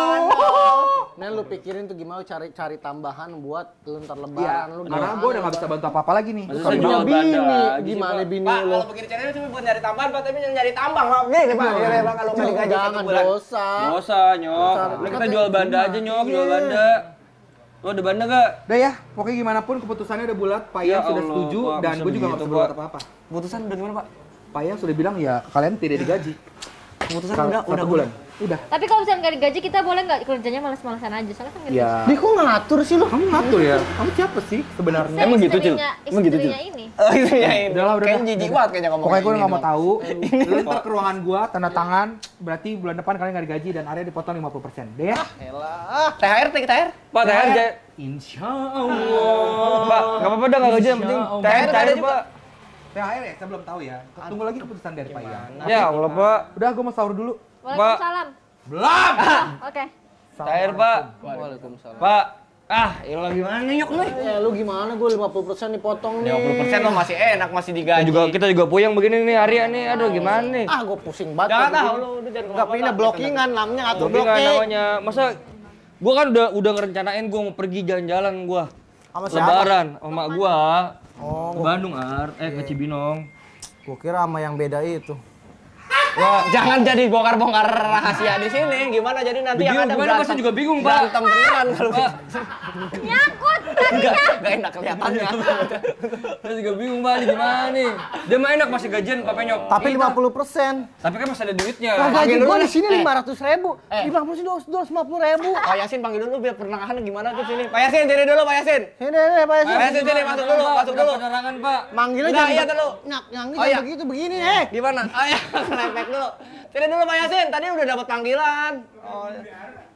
Nih lu pikirin tuh gimana cari tambahan buat lu ntar Iya, lebaran lu. karena gue udah gak bisa bantu apa-apa lagi nih. Masa Kan saya punya jual banda bini, lagi, gimana Pak? bini Pak, lu? kalau bikin channel cuma buat nyari tambahan, Pak, tapi nyari tambang, Pak. Gini, Pak. Gini, Pak, kalau nggak digaji Jangan satu bulan. dosa. Nggak usah nyok. Lu kita jual banda aja nyok, jual banda. Lu ada banda gak? Udah ya, pokoknya gimana pun keputusannya udah bulat. Pak Yan Ya sudah Allah, setuju Pak, dan masa gue juga gak begitu, bisa berbuat Pak? apa-apa. Keputusan udah gimana, Pak? Pak Yan sudah bilang ya kalian tidak digaji. Keputusan Satu bulan. Udah. Tapi kalau misalnya nggak digaji, kita boleh nggak kerjanya malas-malasan aja? Soalnya kan nggak Ya. Dia kok ngatur sih lu? Kamu ngatur ya? Kamu siapa sih sebenarnya? Emang gitu, Cil? Emang gitu, Cil? Istrinya ini. Oh, itu ya ini. Udah lah, udah. Kayaknya jijik banget kayaknya ngomong. Pokoknya gue kayak gak mau gini, tahu. Lu ntar ke ruangan gue, tanda tangan. Berarti bulan depan kalian gak digaji dan Arya dipotong 50%. Deh ya? Bang. THR, THR. Pak, THR aja. Insya Allah. Pak, nggak apa-apa dah nggak gaji yang penting THR ada Pak. THR ya? Saya belum tahu ya. Tunggu lagi keputusan dari Pak Yan. Ya Allah Pak. Udah, gue mau sahur dulu. Waalaikumsalam. Belum! Oke. THR Pak. Waalaikumsalam. Pak. Ah, iyalah gimana nyok lu? Ya lu gimana? Gue 50% dipotong nih. 50% lo masih enak, masih digaji. Kita juga puyeng begini nih Arya nih. Aduh gimana nih? Ah, gue pusing banget. Jangan kalau ah, begini. lu udah jangan Enggak pindah blockingan namanya ngatur Tapi nggak blocking. namanya. Masa gua kan udah ngerencanain gua mau pergi jalan-jalan gua. Sama siapa? Lebaran sama gua. Oh, Ke Bandung ke Cibinong. gue kira sama yang beda itu. Wah, jangan jadi bongkar-bongkar rahasia di sini. Gimana jadi nanti yang ada Gimana pasti juga bingung Pak. berantem beneran kalau Nyangkut. enggak enak kelihatannya. Saya juga bingung Pak, ini gimana nih? Dia mah enak masih gajian Pak Penyok. Tapi 50%. Tapi kan masih ada duitnya. Nah, gaji Panggil gue dulu di sini nih. 500.000. 50 sih 250.000. Pak Yasin panggil dulu biar pertengahan gimana tuh sini. Pak Yasin sini dulu Pak Yasin. Sini Pak Yasin. Pak Yasin sini masuk dulu, masuk dulu. Penerangan Pak. Manggilnya Enggak, jangan iya dulu. Yang Oh, iya. begitu begini Gimana? Oh ya, lepek dulu. Sini dulu Pak Yasin, tadi udah dapat panggilan. Oh,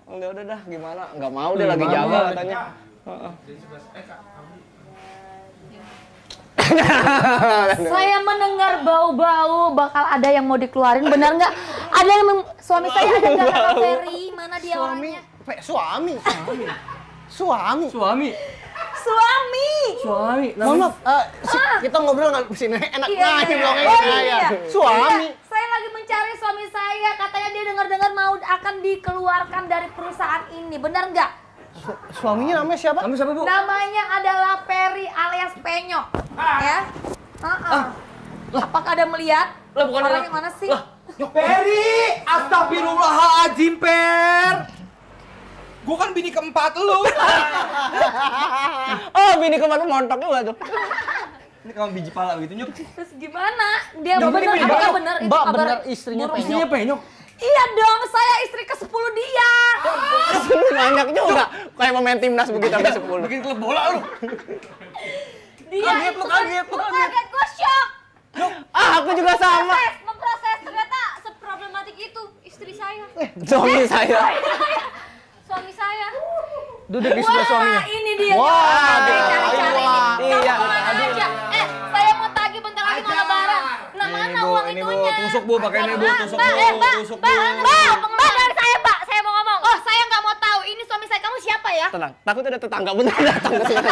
udah dah, gimana? Enggak mau dia lagi Jawa katanya. Saya mendengar bau-bau bakal ada yang mau dikeluarin, benar nggak? Ada yang suami saya ada nggak Kakak Ferry? Mana dia orangnya? Suami. Mohon maaf, kita ngobrol nggak di sini enak Iya, belum oh, iya. Suami. Iya, saya lagi mencari suami saya, katanya dia dengar-dengar mau akan dikeluarkan dari perusahaan ini, benar nggak? Suaminya namanya siapa? Kamu siapa Bu? Namanya adalah Ferry alias Penyok, ya. Apakah ada melihat? Lah, bukan orangnya mana sih? Peri! Astagfirullahaladzim, Per! Gue kan bini keempat lu. Oh, bini kemarin montok juga tuh. Ini kamu biji pala gitu Nyok. Terus gimana? Dia benar? Apakah benar itu Mbak kabar benar istrinya burung? Penyok. Penyok. Iya dong, saya istri ke-10 dia. Banyak juga. Kayak pemain timnas begitu sampai 10. Bikin klub bola lu. Dia itu kaget, gue shock. Aku juga sama. Memproses ternyata seproblematik itu istri saya. Suami saya. Suami saya. Duduk di sebelah suaminya. Ini dia. Wah, cari-cari nih. Kamu iya. kemana aja? Saya mau tagih bentar lagi mau lebaran. Nah, mana uang Ini Bu, itunya? tusuk Bu, pakai ini Bu, tusuk Bu, tusuk Bu. Mbak, dari saya, Mbak. Saya mau ngomong. Oh, saya nggak mau tahu. Ini suami saya. Kamu siapa ya? Tenang, takut ada tetangga bener datang ke sini.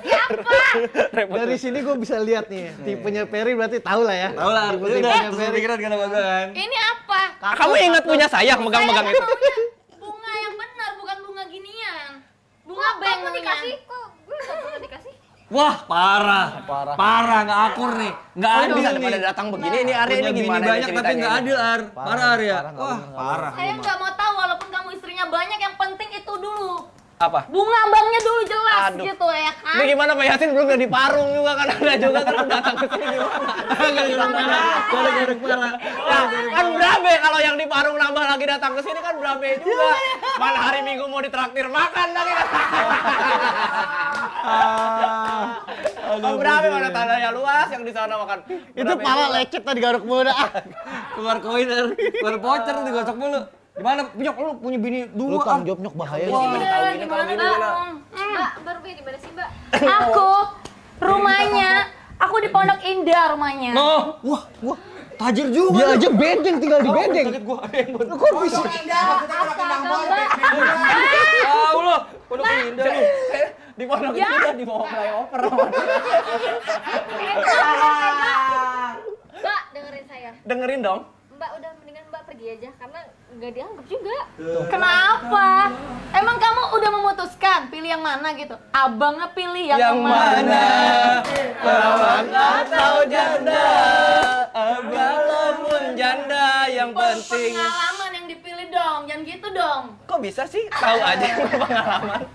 Siapa? Dari sini gue bisa lihat nih, tipenya Ferry berarti tahu lah ya. Tahu lah, Tipenya udah pikiran kata Bapak kan. Ini apa? Kamu ingat punya saya megang-megang Saya itu? maunya bunga yang benar, bukan bunga ginian. Bunga bank Kamu dikasih kok? Gue nggak pernah dikasih. Wah, parah. Parah, nggak akur nih. Nggak adil Bisa nih. pada datang begini, ini Arya Punya ini bini gimana banyak tapi nggak adil, Ar. Parah, Ar ya. Wah, parah. Saya nggak mau tahu walaupun kamu istrinya banyak, yang penting itu dulu. Apa? Bunga banknya dulu jelas Aduh. gitu ya kan? Ini gimana Pak Yasin belum udah diparung juga kan ada juga terus datang ke sini gimana? Gara-gara kepala. Nah, kan berabe kalau yang diparung nambah lagi datang ke sini kan berabe juga. Mana hari Minggu mau ditraktir makan lagi. Oh, berabe mana tanahnya luas yang di sana makan. Itu pala lecet tadi garuk muda. Keluar koin, Ar. Keluar voucher digosok mulu. Gimana? Nyok, lu punya bini Lu dua. tanggung jawab nyok bahaya Wah, sih. kalau gini gimana? Mbak, baru di mana sih Mbak? Aku rumahnya, aku di Pondok Indah rumahnya. No. Wah. Tajir juga. Dia aja bedeng, tinggal di bedeng. Kaget gua. Lu kok bisa? Tahu lu. Pondok Indah lu. Di pondok Ya. itu di bawah flyover. Mbak, dengerin saya. Dengerin dong. Mbak udah mendingan Mbak pergi aja karena nggak dianggap juga. Kenapa? Emang kamu udah memutuskan pilih yang mana gitu? Abangnya pilih yang mana? Perawan atau janda? Walaupun janda yang penting. Pengalaman yang dipilih dong, jangan gitu dong. Kok bisa sih? Tahu aja pengalaman.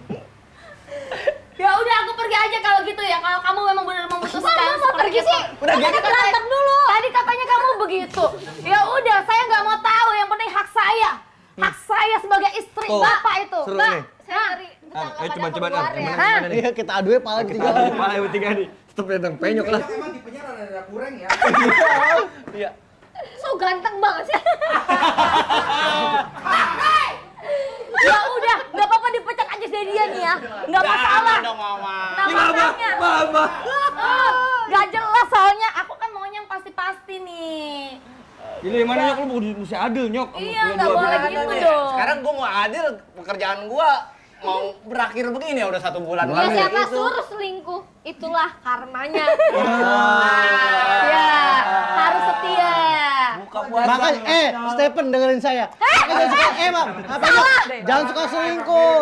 Ya udah aku pergi aja kalau gitu ya. Kalau kamu memang benar memutuskan. Masa pergi sih? Udah gitu. Berantem dulu. Tadi katanya kamu begitu. Ya udah, saya nggak mau tahu. Yang penting hak saya. Hak saya sebagai istri Tuh, bapak itu. seru Mbak, nih. Saya cari tetangga Ayo pada coba-coba, keluar Ar. ya. Hah? Iya, kita aduin pala tiga. Kepala yang bertiga nih. Tetep datang penyok lah. Emang tipenya rada kurang ya. Iya. So ganteng banget sih. Ya udah, nggak apa-apa dipecat aja dari dia nih ya. Nggak masalah. dong, Mama. Nah, makanya. Mama. Nggak jelas soalnya. Aku kan maunya yang pasti-pasti nih. Ini gimana nyok lu mesti adil nyok. Iya, nggak boleh gitu dong. Sekarang gua mau adil, pekerjaan gua mau berakhir begini ya udah 1 bulan Ya lagi. siapa suruh selingkuh? Itulah karmanya. Ya, harus setia. Buka puasa. Makanya, Stephen dengerin saya. Jangan suka, Mak. Apa jangan suka selingkuh.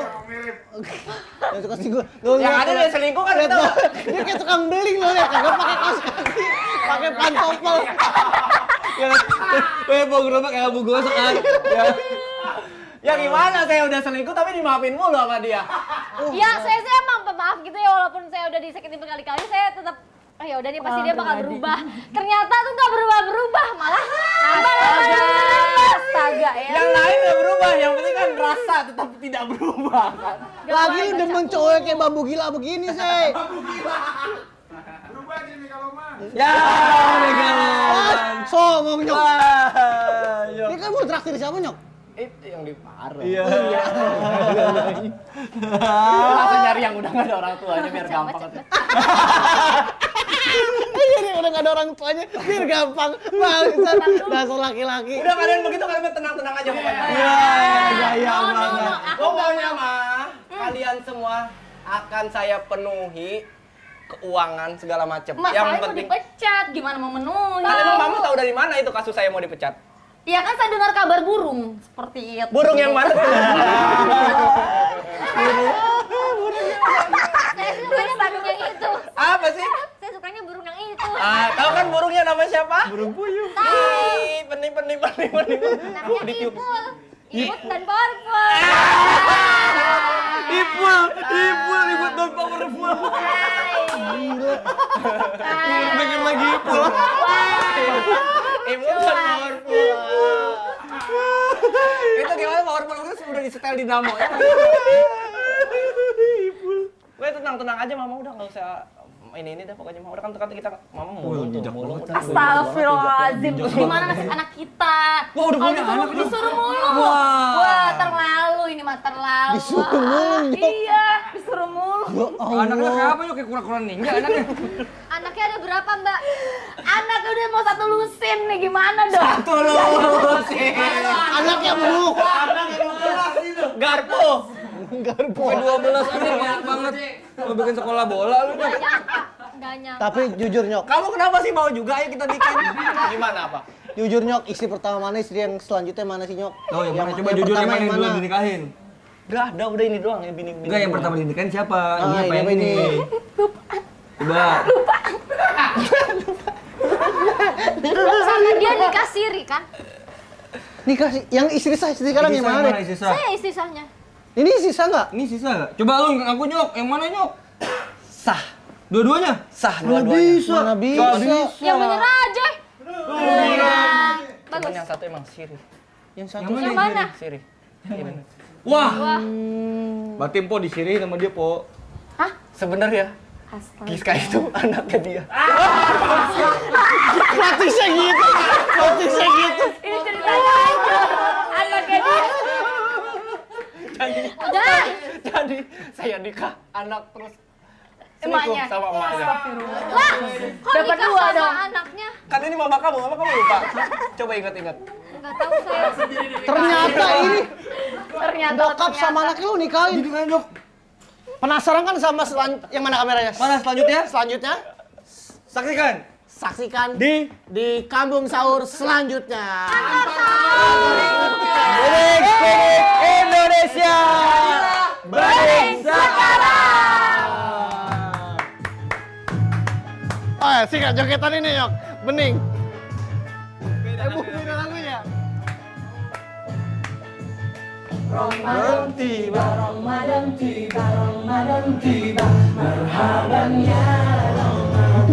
Jangan suka selingkuh. Lu Yang lihat, ada dari selingkuh kan itu. Dia kayak tukang beling lu lihat, kagak pakai kaos kaki, pakai pantopel. Bawa gerobak kayak abu gosok kan. Ya. Ya gimana saya udah selingkuh tapi dimaafin mulu sama dia. Ya saya emang maaf gitu ya walaupun saya udah disakitin berkali-kali saya tetap ya udah nih pasti dia bakal berubah. Ternyata tuh nggak berubah malah nambah. Astaga ya. Yang lain nggak berubah, yang penting kan rasa tetap tidak berubah kan. Lagi lu demen cowok kayak bambu gila begini, sih. Ya, Ah, songong nyok. Wah, yo. Ini kan mau traktir siapa nyok? Itu yang diparuh. Iya. Langsung nyari yang udah nggak ada orang tuanya biar gampang. Iya nih udah gak ada orang tuanya, biar gampang. Bangsat, dasar laki-laki. Udah kalian begitu kalian tenang-tenang aja pokoknya. Iya, Pokoknya mah kalian semua akan saya penuhi keuangan segala macam. Masalah itu dipecat, gimana mau memenuhi? Kan emang mama tahu dari mana itu kasus saya mau dipecat? Iya kan saya dengar kabar burung seperti itu. Burung yang mana? Saya sukanya burung yang itu. Apa sih? Saya sukanya burung yang itu. Ah, tahu kan burungnya namanya siapa? Burung puyuh. Ih, pening. Namanya Ipul. Ipul dan Purple. Ipul ribut don powerful. Pengen lagi ipul. Ibu kan powerful. Itu gimana powerful itu udah disetel di Namo ya. Gue tenang aja mama udah nggak usah ini deh pokoknya mama udah kan kita mama mulung udah. Astagfirullahaladzim, gimana nasib anak kita? Wah, udah punya anak lu. Disuruh mulung. Wah, terlalu ini mah terlalu. Disuruh mulung, Jok. Iya, disuruh mulung. Anaknya kayak apa yuk? Kayak kura-kura ninja anaknya. Anaknya ada berapa, Mbak? Anak udah mau 1 lusin nih, gimana dong? Anaknya buruk. Garpu. Sampai 12 aja banyak banget. Mau bikin sekolah bola lu Nyok. Nggak nyangka. Tapi jujur Nyok, Kamu kenapa sih mau juga? Ayo kita bikin. Gimana apa? jujur Nyok, istri pertama mana, istri yang selanjutnya mana sih Nyok? Oh, yang mana? Coba jujur yang mana yang dulu dinikahin? Udah ini doang ya bini. Enggak, yang pertama dinikahin siapa? Ah, Ini apa yang ini. Coba. Sama dia nikah siri kan? Nikah sih, yang istri saya sekarang yang mana? Isi sisa. Saya istri sahnya. Ini sisa nggak? Ini sisa nggak? Coba lu ngaku Nyok, yang mana Nyok? Sah. Dua-duanya? Sah Mana bisa? Mana bisa? Yang bener aja. Nah, bagus. Yang satu emang siri. Yang satu Yang mana? Siri. Wah, Wah, berarti Po disiri sama dia Po. Sebenarnya Astaga. Giska itu anaknya dia. Praktisnya gitu. Praktisnya gitu. Ini ceritanya hancur. Anaknya dia. udah. Jadi saya nikah anak terus Emaknya. sama emaknya. Lah, kok Dapat nikah 2 sama dong. anaknya? Kan ini mama kamu lupa. Coba ingat-ingat. Nggak tahu saya. Ternyata ini Ternyata. bokap sama anaknya lu nikahin. Jadi kan Nyok. Penasaran kan sama yang mana kameranya? Mana selanjutnya? Selanjutnya Saksikan. saksikan di Kambung Sahur selanjutnya. Berik Indonesia. Berik sekarang. Oh ya, sikat jogetan ini Nyok. Bening. Beda lagunya. Ramadan tiba, Ramadan tiba, Ramadan tiba. Marhaban ya Ramadan.